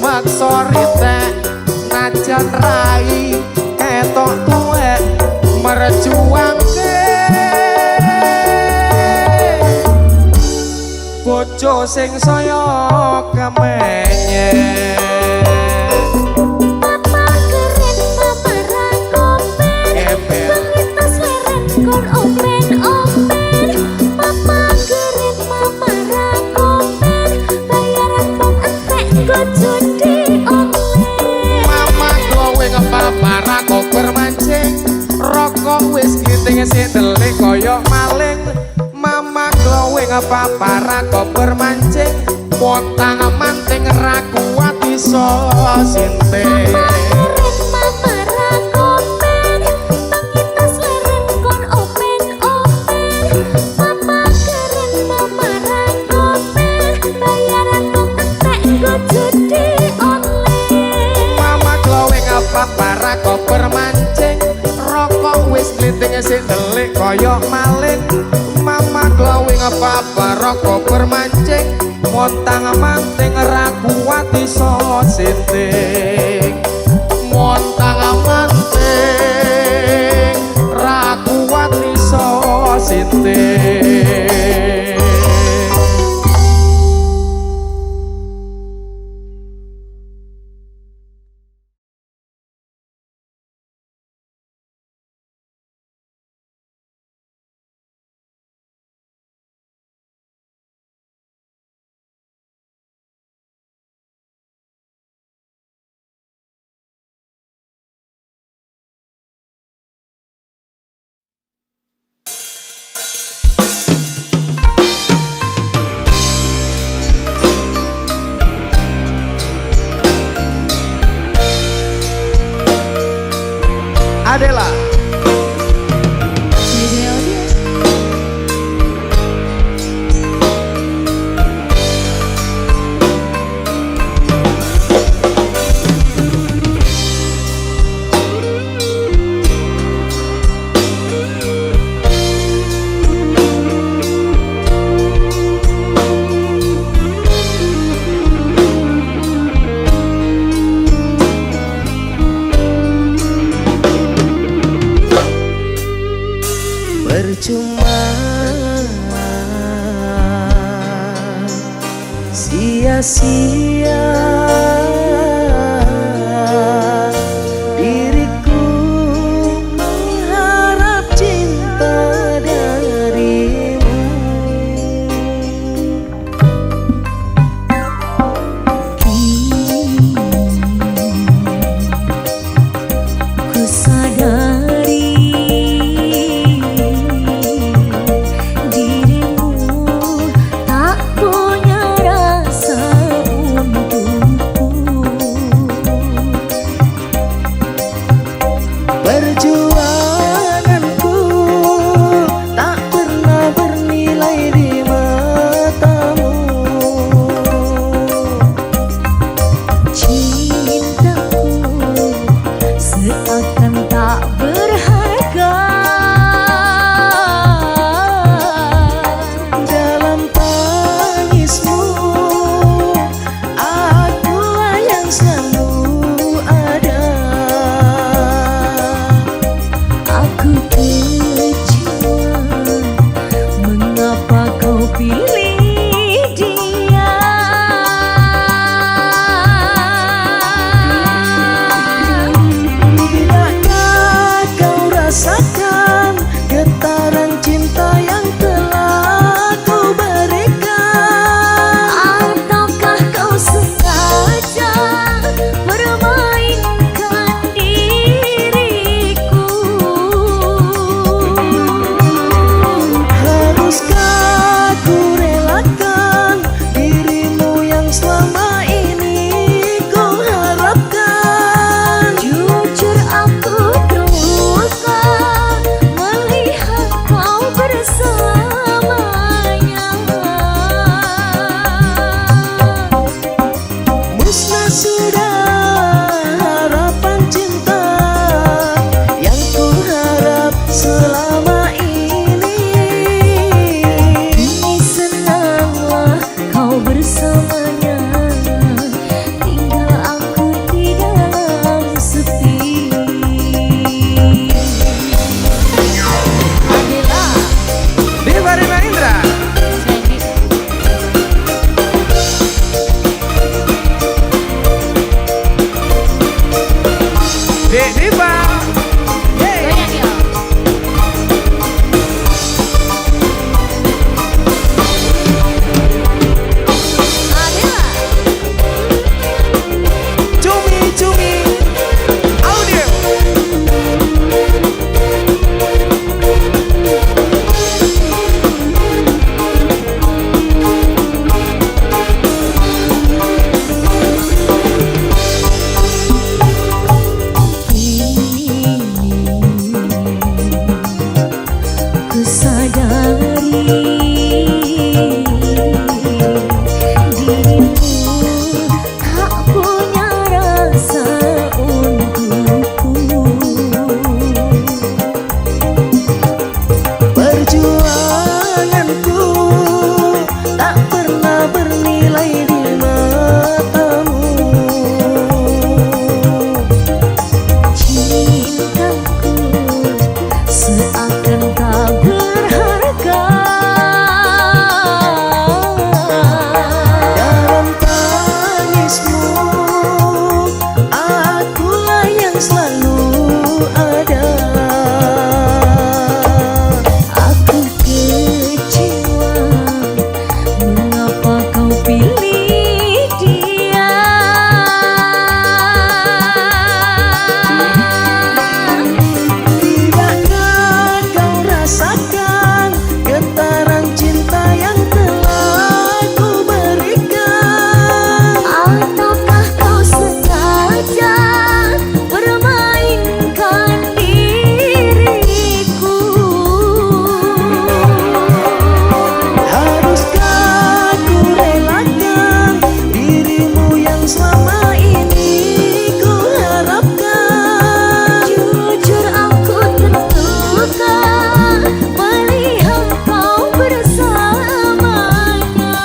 Maksori tek najan rai ketok tuwek juangke bojo sing saya kemenye. Papa keren, papa rakopen, pengitas leren kon open-open. Papa keren, papa rakopen, bayaran kok entek kok judi online. Mama kowe ngepapara kok bermancing, rokok wis giting sitelik koyo maling. Mama kowe ngepapara kok bermancing, montang manting ra kuat iso sinting. Keren, papa rakopen, pengitas leren kon open-open. Papa keren, papa rakopen, bayaran kok entek kok judi online. Mama kowe ngepapara kok bermancing, rokok wis giting sitelik koyo maling. Mama kowe ngepapara kok bermancing, montang manting ra kuat iso sinting. Montang manting ra kuat iso sinting. Adela percuma sia-sia diriku mengharap cinta darimu. Ku sadari dirimu tak punya rasa untuk Dek Diva. Goyang yo. Adela. Cumi audio. Ku sadari dirimu tak punya rasa untukku. Perjuanganku tak pernah bernilai di matamu. Cintaku seakan tak berharga. Dalam tangismu akulah yang selalu ada. Aku kecewa, mengapa kau pilih dia? Tidakkah kau rasakan getaran cinta yang telah ku berikan? Ataukah kau sengaja permainkan diriku? Haruskah ku relakan dirimu yang selama ini ku harapkan? Jujur aku terluka melihat kau bersamanya.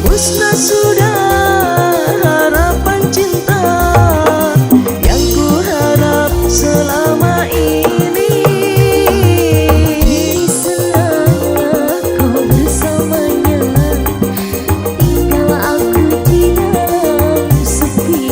Musnah sudah harapan cinta yang ku harap selama ini. Senanglah kau bersamanya, tinggal aku di dalam sepi.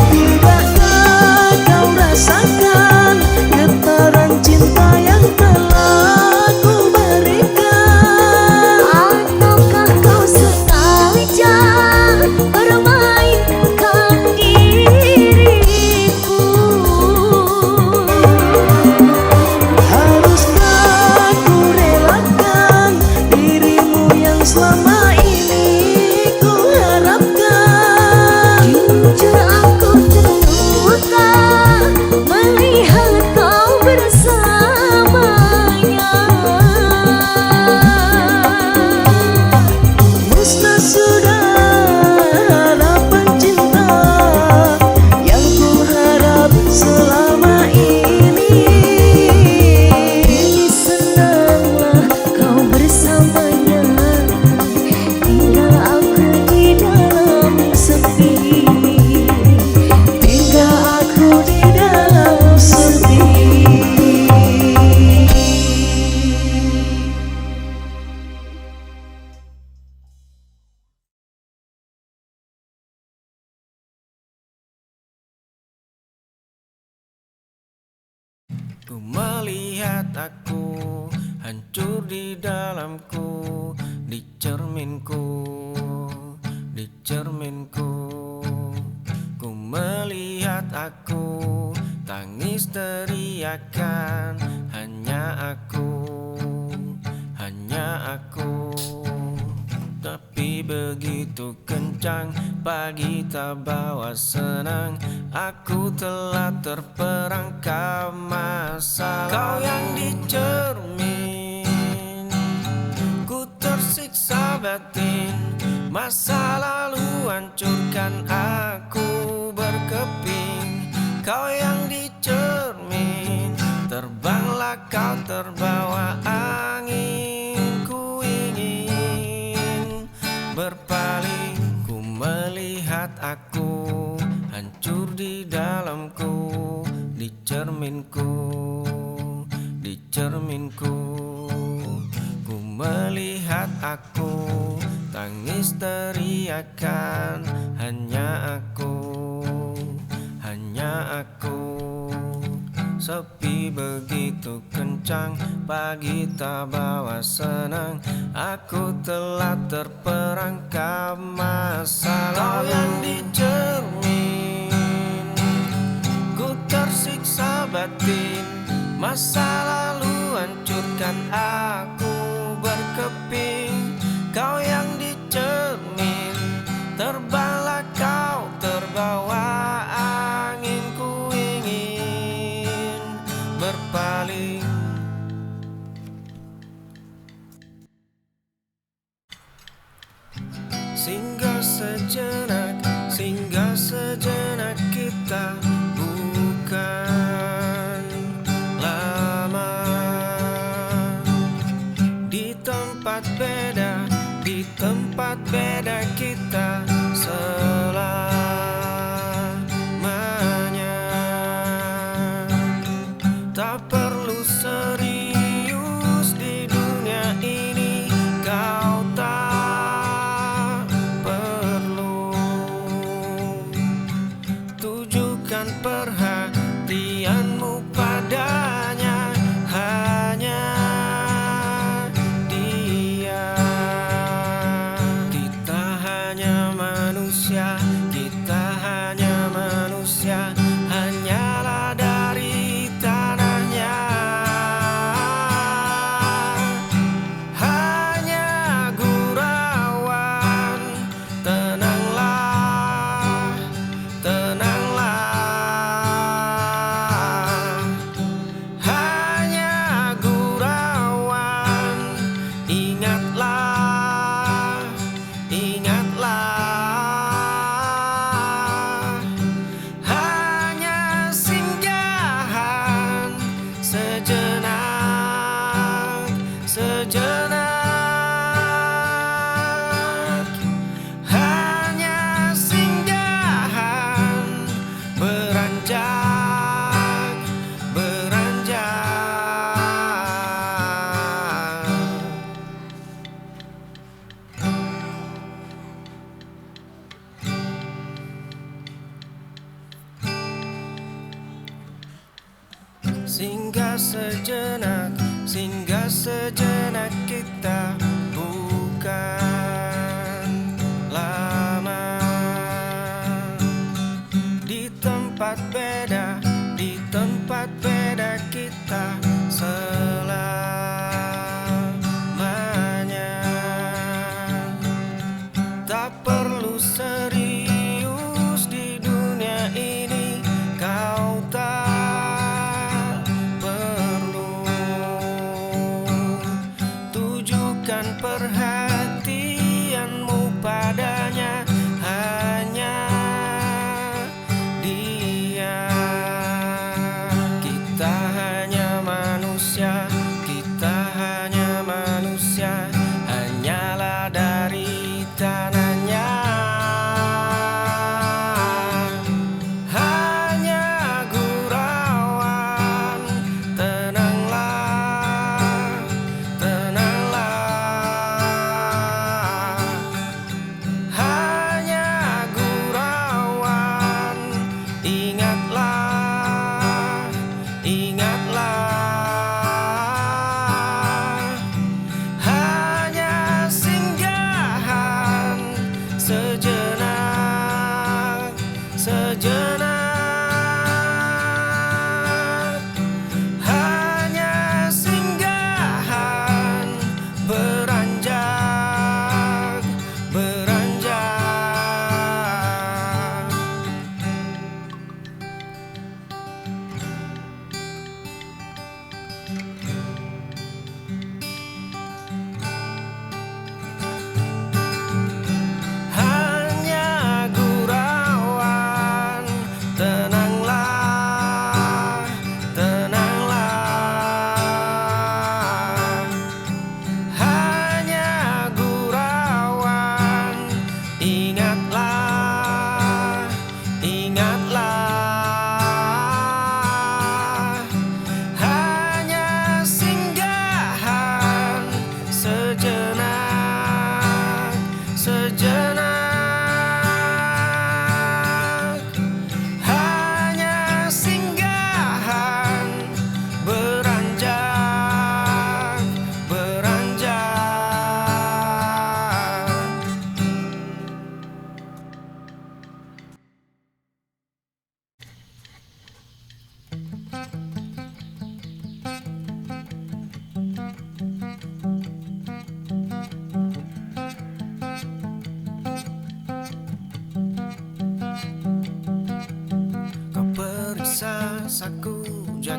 Tidakkah kau rasakan getaran cinta yang telah ku berikan? Ataukah kau sengaja permainkan diriku? Haruskah ku relakan dirimu yang selama ini ku harapkan? Jujur aku terluka melihat kau bersamanya. Musnah sudah harapan cinta yang ku harap selama ini. Senanglah kau bersamanya, tinggal aku di dalam sepi. Tinggal aku di dalam sepi. Ku melihat aku hancur di dalamku, di cerminku, di cerminku. Ku melihat aku tangis teriakan, hanya aku, hanya aku. Tapi begitu kencang, pagi tak bawa senang. Aku telah terperangkap masalah. Kau yang dicermin, ku tersiksa batin. Masa lalu hancurkan aku berkeping. Kau yang dicermin, terbanglah kau terbawa angin. Ku ingin berpaling, ku melihat aku hancur di dalamku, di cerminku, di cerminku. Ku melihat aku tangis teriakan. Hanya aku sepi begitu kencang, pagi tak bawa senang. Aku telah terperangkap masa lalu yang dicermin, ku tersiksa batin. Masa lalu hancurkan aku berkeping. Kau yang dicermin, terbanglah kau terbawa angin. Ku ingin berpaling. Singgah sejenak kita bukan lama. Di tempat beda kita selamanya. Tak perlu serius di dunia ini, kau tak perlu tujukan perhatianmu padanya. Hanya dia. Kita hanya manusia, hanyalah dari tanahnya. Hanya gurauan, tenanglah. Hanya gurauan, ingatlah. Hanya singgahan sejenak. Hanya singgahan beranjak. Singgah sejenak kita bukan lama. Di tempat beda kita selamanya. Tak perlu serius di dunia ini, kau tak perlu tujukan perhatianmu padanya. Hanya dia. Kita hanya manusia, hanyalah dari tanahnya.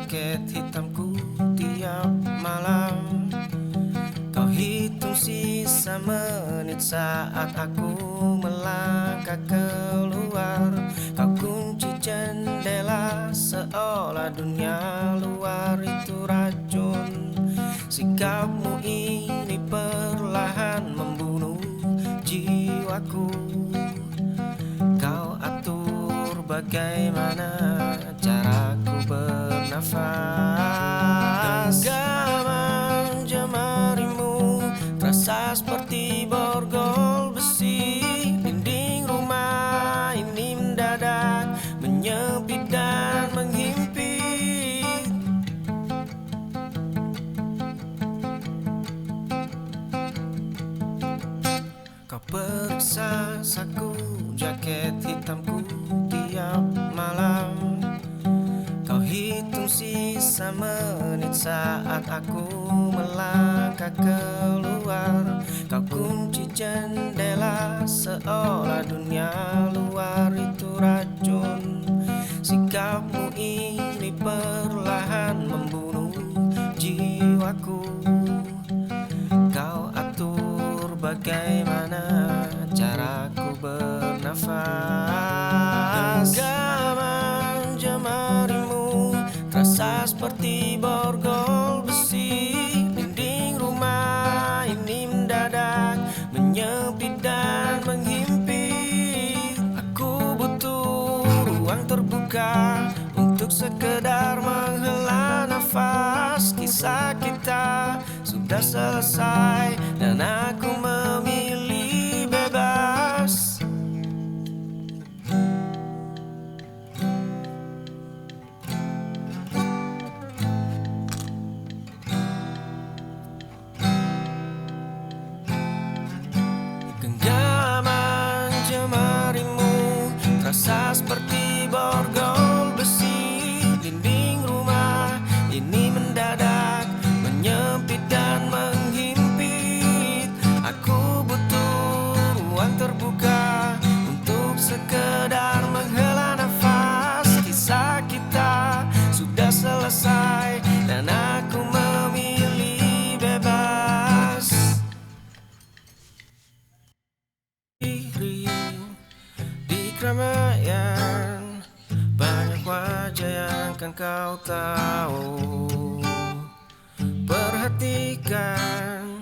jaket hitamku tiap malam. Kau hitung sisa menit saat aku melangkah keluar. Kau kunci jendela seolah dunia luar itu racun. Sikapmu ini perlahan membunuh jiwaku. Kau atur bagaimana caraku bernafas. Genggaman jemarimu terasa seperti borgol besi. Dinding rumah ini mendadak menyempit dan menghimpit. Kau periksa saku jaket hitamku tiap malam. Kau hitung sisa menit saat aku melangkah keluar. Kau kunci jendela seolah dunia luar itu racun. Sikapmu ini perlahan membunuh jiwaku. Kau atur bagaimana caraku bernafas. Genggaman jemarimu terasa seperti borgol besi. Dinding rumah ini mendadak menyempit dan menghimpit. Aku butuh ruang terbuka untuk sekedar menghela nafas. Kisah kita sudah selesai dan aku memilih bebas. Genggaman jemarimu terasa seperti borgol besi. Dinding rumah ini mendadak menyempit dan menghimpit. Aku butuh ruang terbuka untuk sekedar menghela nafas. Kisah kita sudah selesai dan aku memilih bebas. Diri di keramaian, banyak wajah yang kan kau tahu. Perhatikan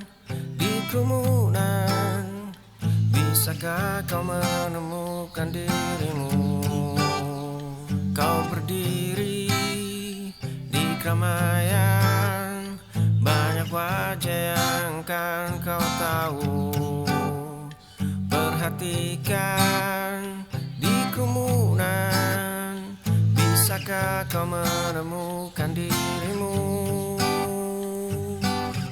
di kerumunan, bisakah kau menemukan dirimu? Kau berdiri di keramaian, banyak wajah yang kan kau tahu. Perhatikan di kerumunan, bisakah kau menemukan dirimu?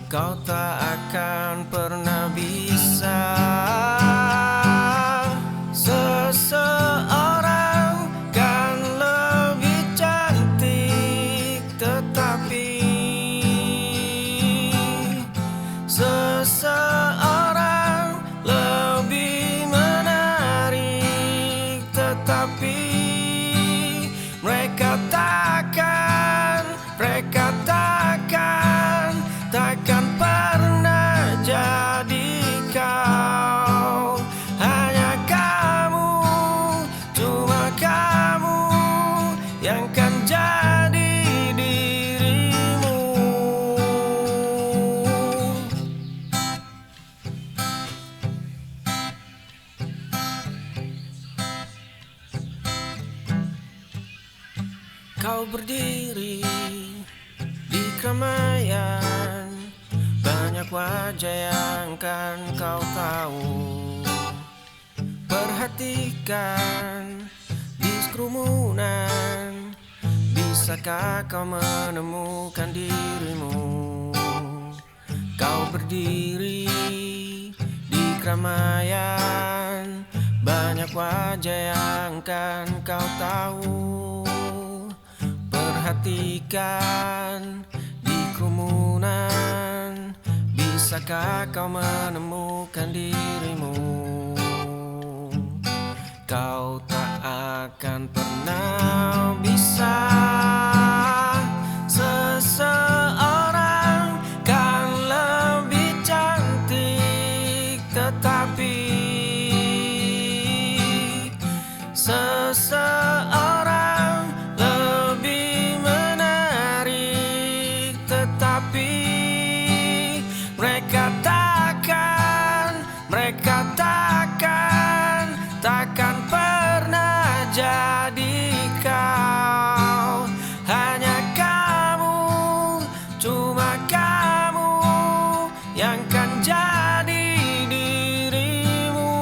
Kau tak akan pernah bisa. Seseorang kan lebih cantik, tetapi seseorang lebih menarik, tetapi mereka takkan pernah jadi kau. Hanya kamu, cuma kamu yang kan jadi dirimu. Kau berdiri di keramaian, banyak wajah yang kan kau tahu. Perhatikan di kerumunan, bisakah kau menemukan dirimu? Kau berdiri di keramaian, banyak wajah yang kan kau tahu. Perhatikan di kerumunan, bisakah kau menemukan dirimu? Kau tak akan pernah bisa. tetapi seseorang lebih menarik, tetapi mereka takkan pernah jadi kau. Hanya kamu, cuma kamu yang kan jadi dirimu.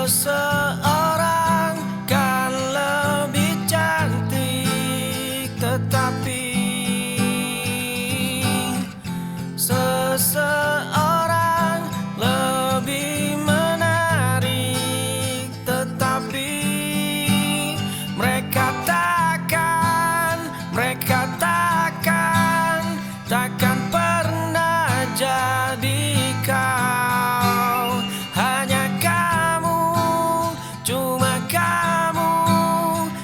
Seseorang kan lebih cantik, tetapi seseorang lebih menarik, tetapi mereka takkan pernah jadi kau. Hanya kamu, cuma kamu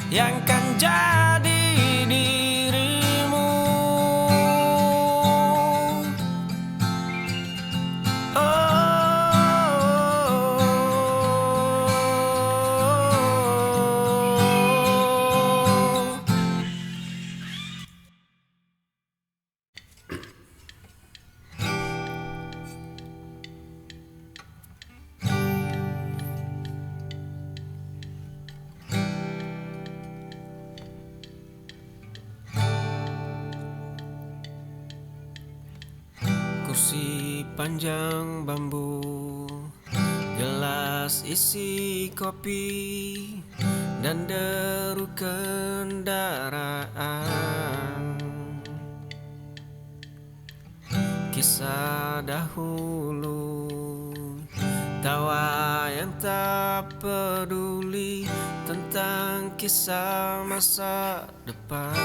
yang kan jadi dirimu. Kursi panjang bambu, gelas isi kopi, dan deru kendaraan. Kisah dahulu, tawa yang tak peduli tentang kisah masa depan.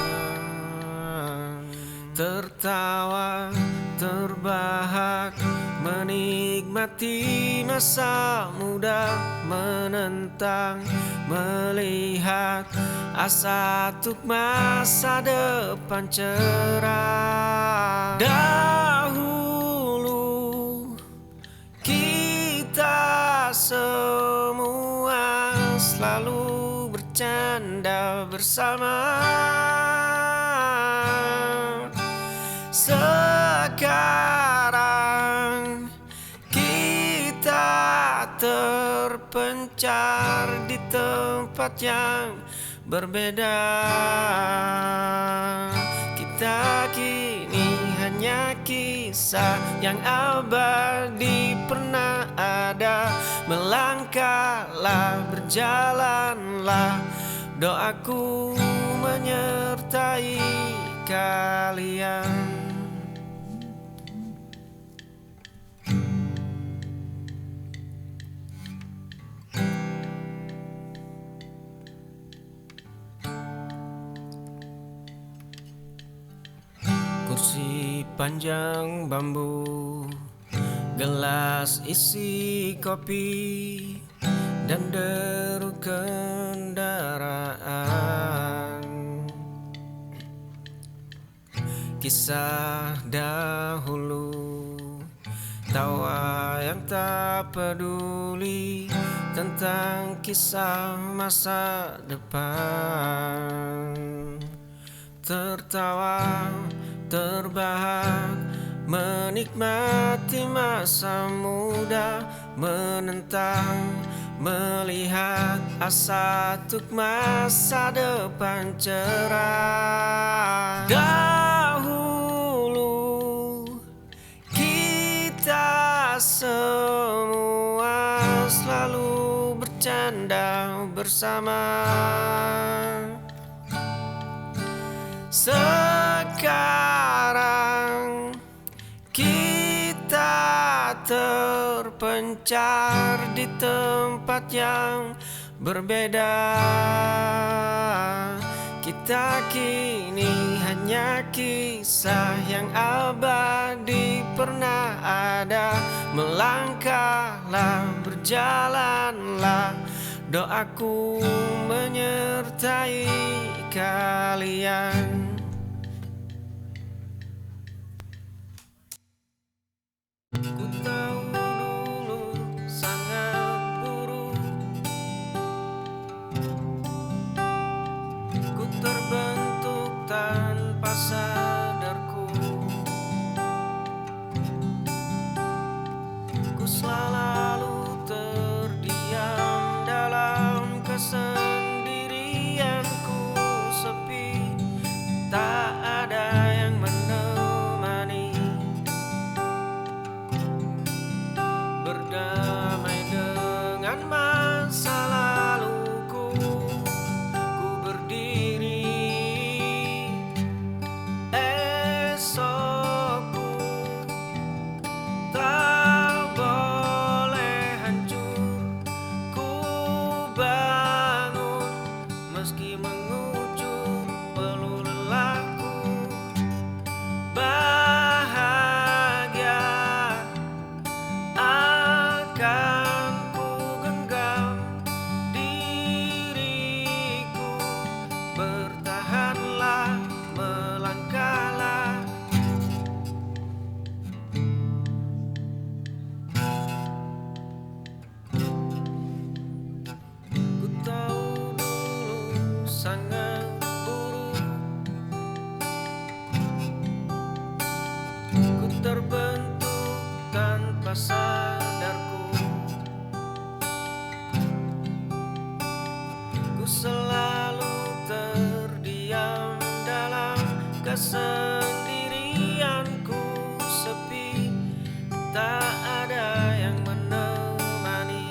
Tertawa, terbahak, menikmati masa muda, menentang, melihat asa untuk masa depan cerah. Dahulu kita semua selalu bercanda bersama. Sekarang kita terpencar di tempat yang berbeda. Kita kini hanya kisah yang abadi pernah ada. Melangkahlah, berjalanlah, doaku menyertai kalian. Kursi panjang bambu, gelas isi kopi, dan deru kendaraan. Kisah dahulu, tawa yang tak peduli tentang kisah masa depan. Tertawa, terbahak, menikmati masa muda, menentang, melihat asa untuk masa depan cerah. Dahulu kita semua selalu bercanda bersama. Sekarang kita terpencar di tempat yang berbeda. Kita kita kini hanya kisah yang abadi. Pernah ada, melangkahlah, berjalanlah. Doaku menyertai kalian. Ku tahu dulu sangat buruk, ku terbentuk tanpa sadarku. Ku selalu terdiam dalam kesendirianku, sepi, tak ada yang menemani. Berdamai dengan masa laluku, ku berdiri. Esokku tak boleh hancur. Ku bangun meski mengucur peluh lelahku. Bahagia akan ku genggam diriku. Bertahanlah, melangkahlah. Ku tahu dulu sangat buruk, ku terbentuk tanpa sadarku. Ku selalu terdiam dalam kesendirianku, sepi, tak ada yang menemani.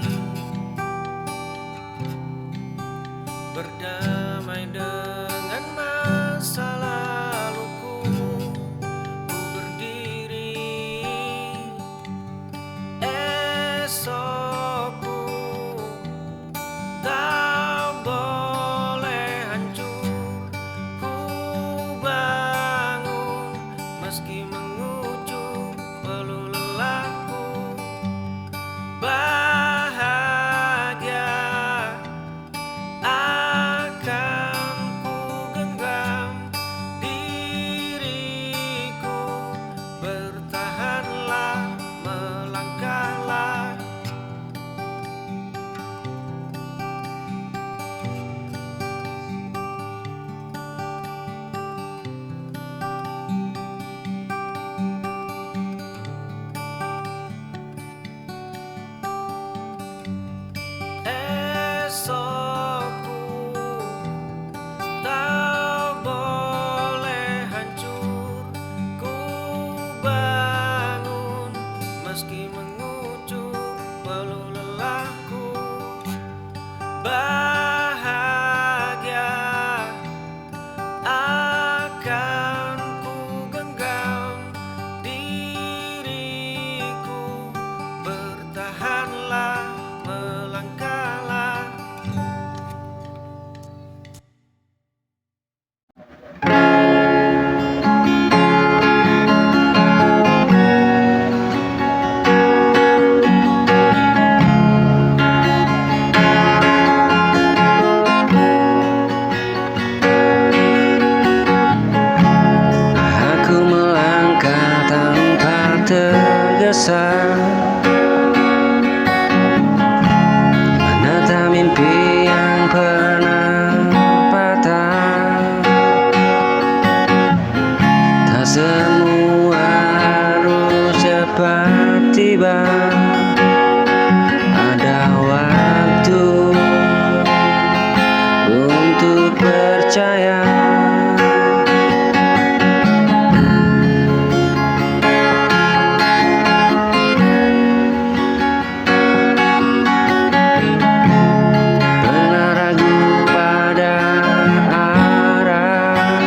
Berdamai dengan masa laluku, ku berdiri. Esokku tak boleh hancur. Ku bangun meski mengucur peluh lelahku. Bahagia akan ku genggam diriku. Bertahanlah, melangkahlah. Esokku tak boleh hancur. Ku bangun meski mengucur peluh lelahku. Bahagia akan ku genggam diriku. Bertahanlah, melangkahlah. Aku melangkah tanpa tergesa, menata mimpi yang pernah patah. Tak semua harus cepat tiba, ada waktu untuk percaya. Pernah ragu pada arah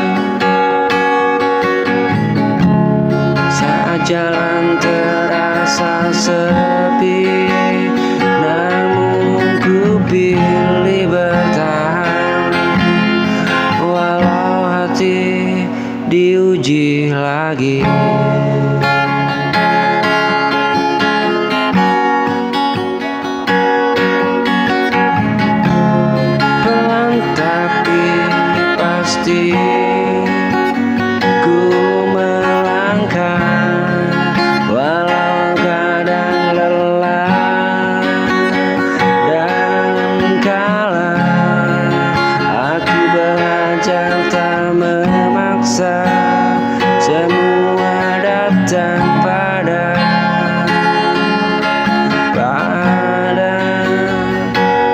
saat jalan terasa sepi, namun ku pilih bertahan walau diuji lagi. Pelan tapi pasti ku melangkah, walau kadang lelah dan kalah. Aku belajar tak memaksa, semua datang pada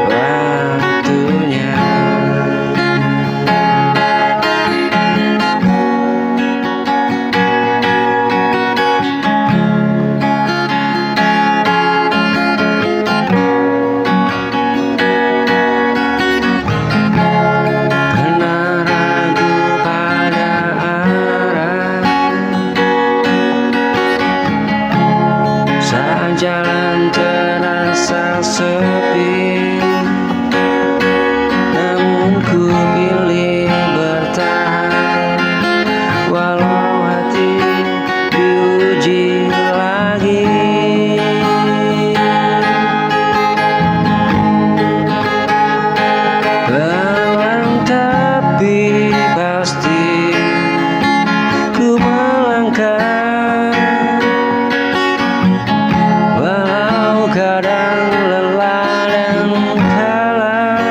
waktunya. Pernah ragu pada arah saat jalan terasa sepi, namun ku pilih bertahan, walau hati diuji lagi. Pelan tapi pasti ku melangkah, walau kadang lelah dan kalah.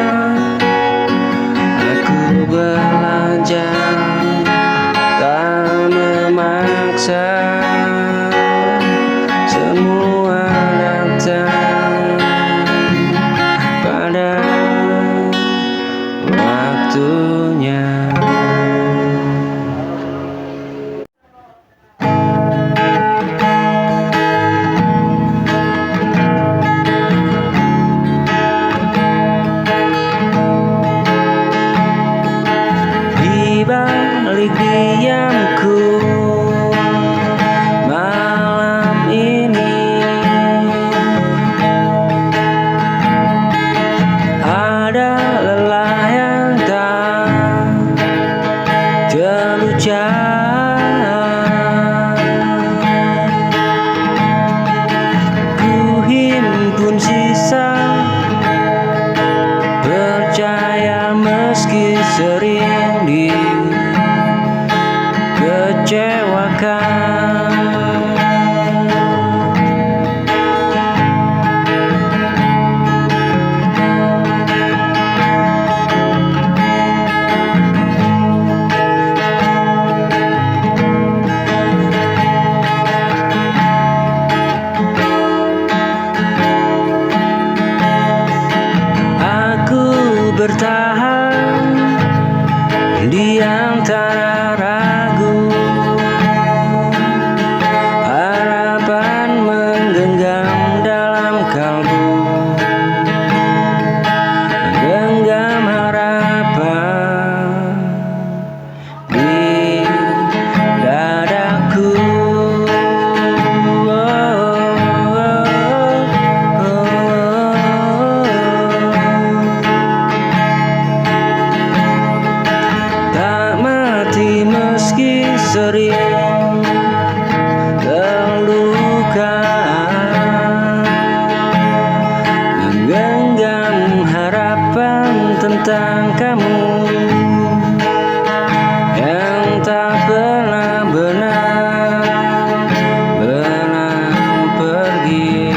Aku belajar tak memaksa, semua datang pada waktunya. Di balik diamku malam ini, ada lelah yang tak terucap. Ku himpun sisa percaya meski sering dikecewakan. Aku bertahan di antara ragu, harapan menggenggam dalam kalbu, menggenggam harapan di dadaku. Tak mati meski sering terluka, menggenggam harapan tentang kamu yang tak pernah benar-benar pergi.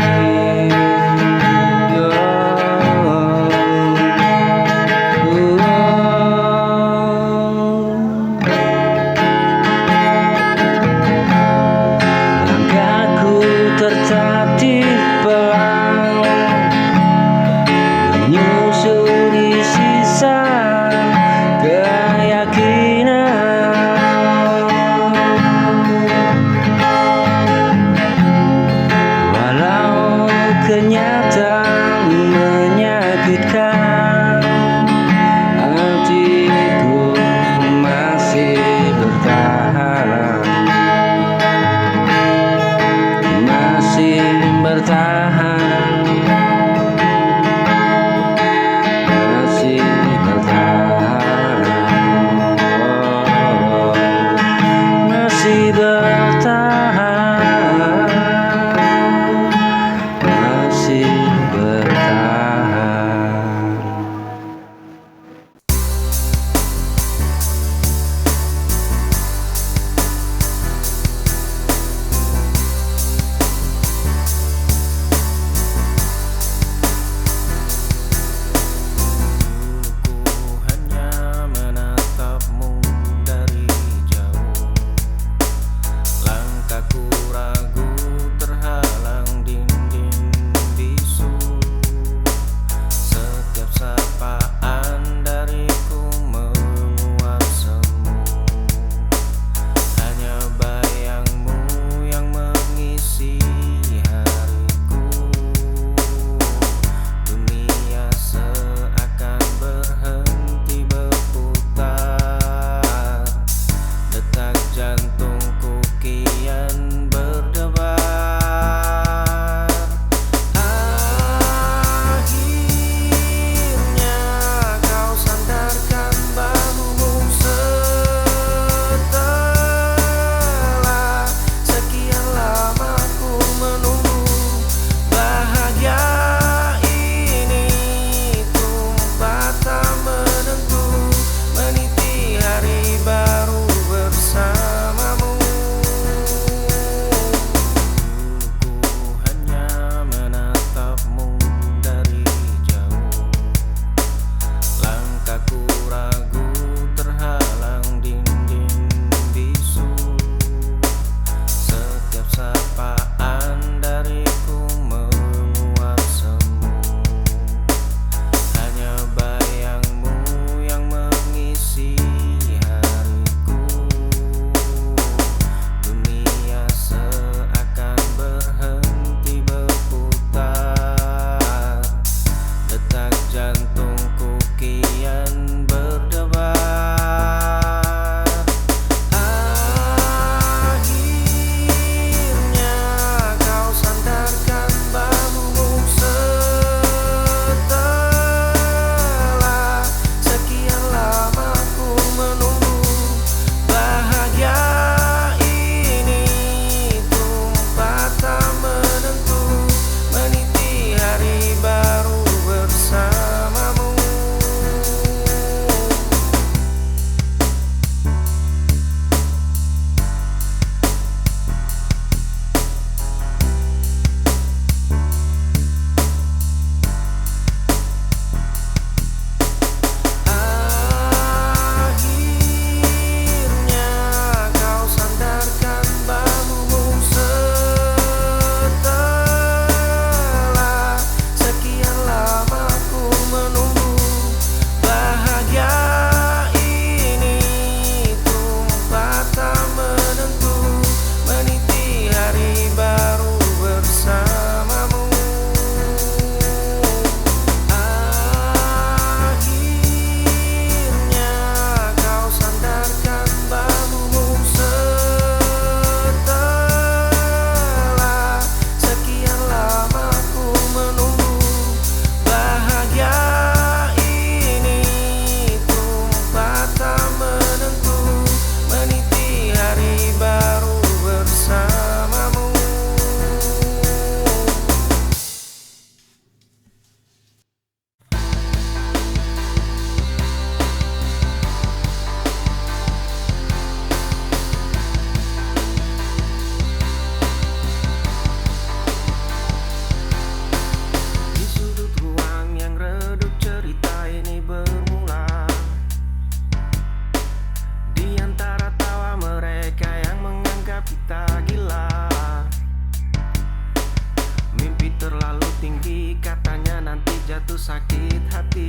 begitu sakit hati.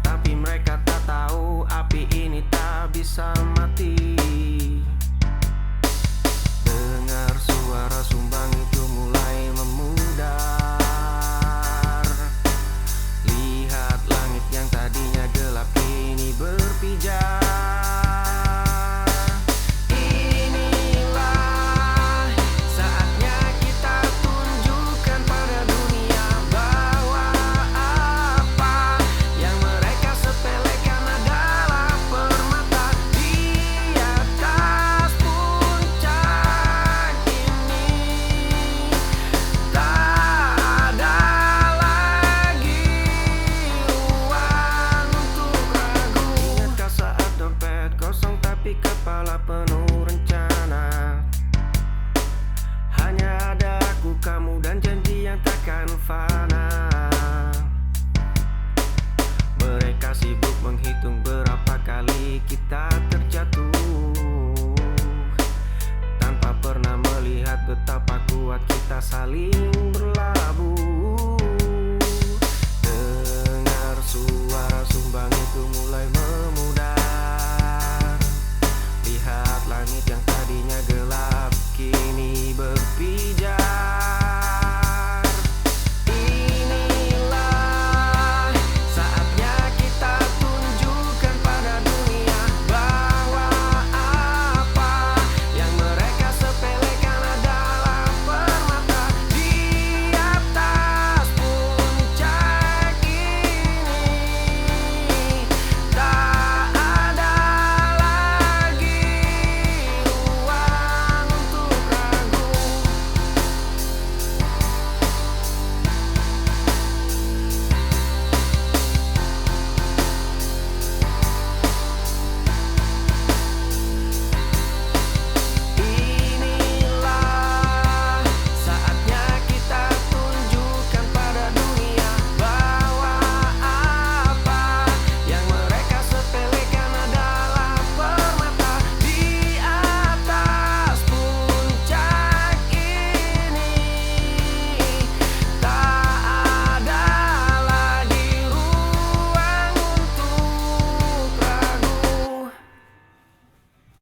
Tapi mereka tak tahu api ini tak bisa mati. Dengar suara sumbang itu mulai memudar. Lihat langit yang tadinya gelap kini berpijar. Kepala penuh rencana. Hanya ada aku, kamu, dan janji yang takkan fana. Mereka sibuk menghitung berapa kali kita terjatuh, tanpa pernah melihat betapa kuat kita saling berlawan.